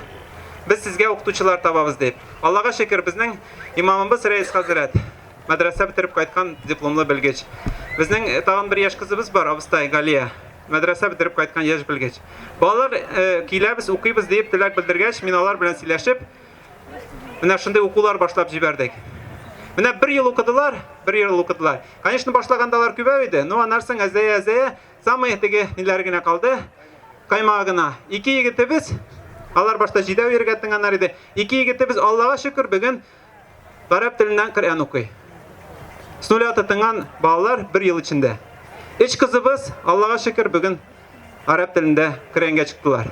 biz sizge okutuvchilar tababız deyip. Allah'a şükür bizning imamımız Reis Hazret. Madrasa bitirip qaytgan diplomli bilgeç. Bizning tag'in bir yaş kızımız var, Abustay Galiya. Madrasa bitirip qaytgan yaş bilgeç. Balalar kelabız, o'qiymiz deyip tilak bildirgach, minalar bilen sileşip, mine shunday o'quvlar boshlab jiberdik. Mine bir yıl okudular. Конечно, başlagandalar kübeydi. No anarsın azaya, samay tege nilergine kaldı. Kaymağına. İki yigitimiz, alar başta jidav yergettin anar idi. İki yigitimiz Allah'a şükür bugün Arap tilinden Kur'an okuy. Snulat atıngan bağlar bir yıl içinde. İç kızımız Allah'a şükür bugün Arap tilinde Kur'an'a çıktılar.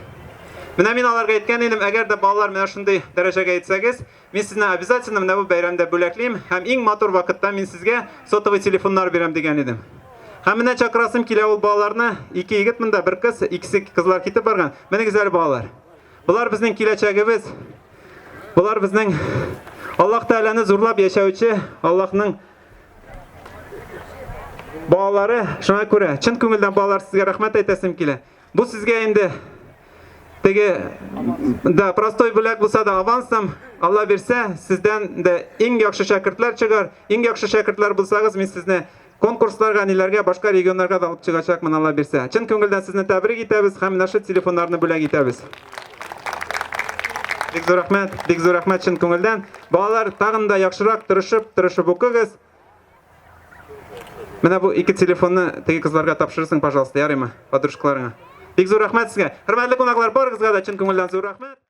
Mine min alarga aytgan edim, agar da balalar mena shunday darajaga yetsangiz, men sizni обязательно mena bu bayramda bo'lakliyim, ham eng motor vaqtda men sizga sotuvy telefonlar berem degan edim. Ham mena chaqirasım kela ol balalarni, iki yigit menda bir qiz, ikkisi qizlar ketib borgan. Mena güzel balalar. Bular bizning kelajagimiz. Bular bizning Alloh taolani zo'rlab yashovchi, Allohning balalari. Shunga ko'ra, chin ko'ngildan balalar sizga rahmat aytasim kela. Bu sizga endi Tege da prostoy bo'lak bo'lsa da avansam Allah bersa sizdan da eng yaxshi shogirdlar chiqar. Eng yaxshi shogirdlar bo'lsangiz men sizni konkurslarga, nilarga, boshqa regionlarga da olib chiqachakman Allah bersa. Chin ko'ngildan sizni tabrik etamiz, ham nashr telefonlarini bo'lak etamiz. Бик зур рәхмәт чын күңелдән. Балалар, тагын да яхшырак тырышып укыгыз. Менә бу ике телефонны теге кызларга тапшырырсың, пожалуйста, ярыймы? Подружкаларыңа. Бик зур рәхмәт сезгә. Хөрмәтле кунаклар, барыгызга да чын күңелдән зур рәхмәт.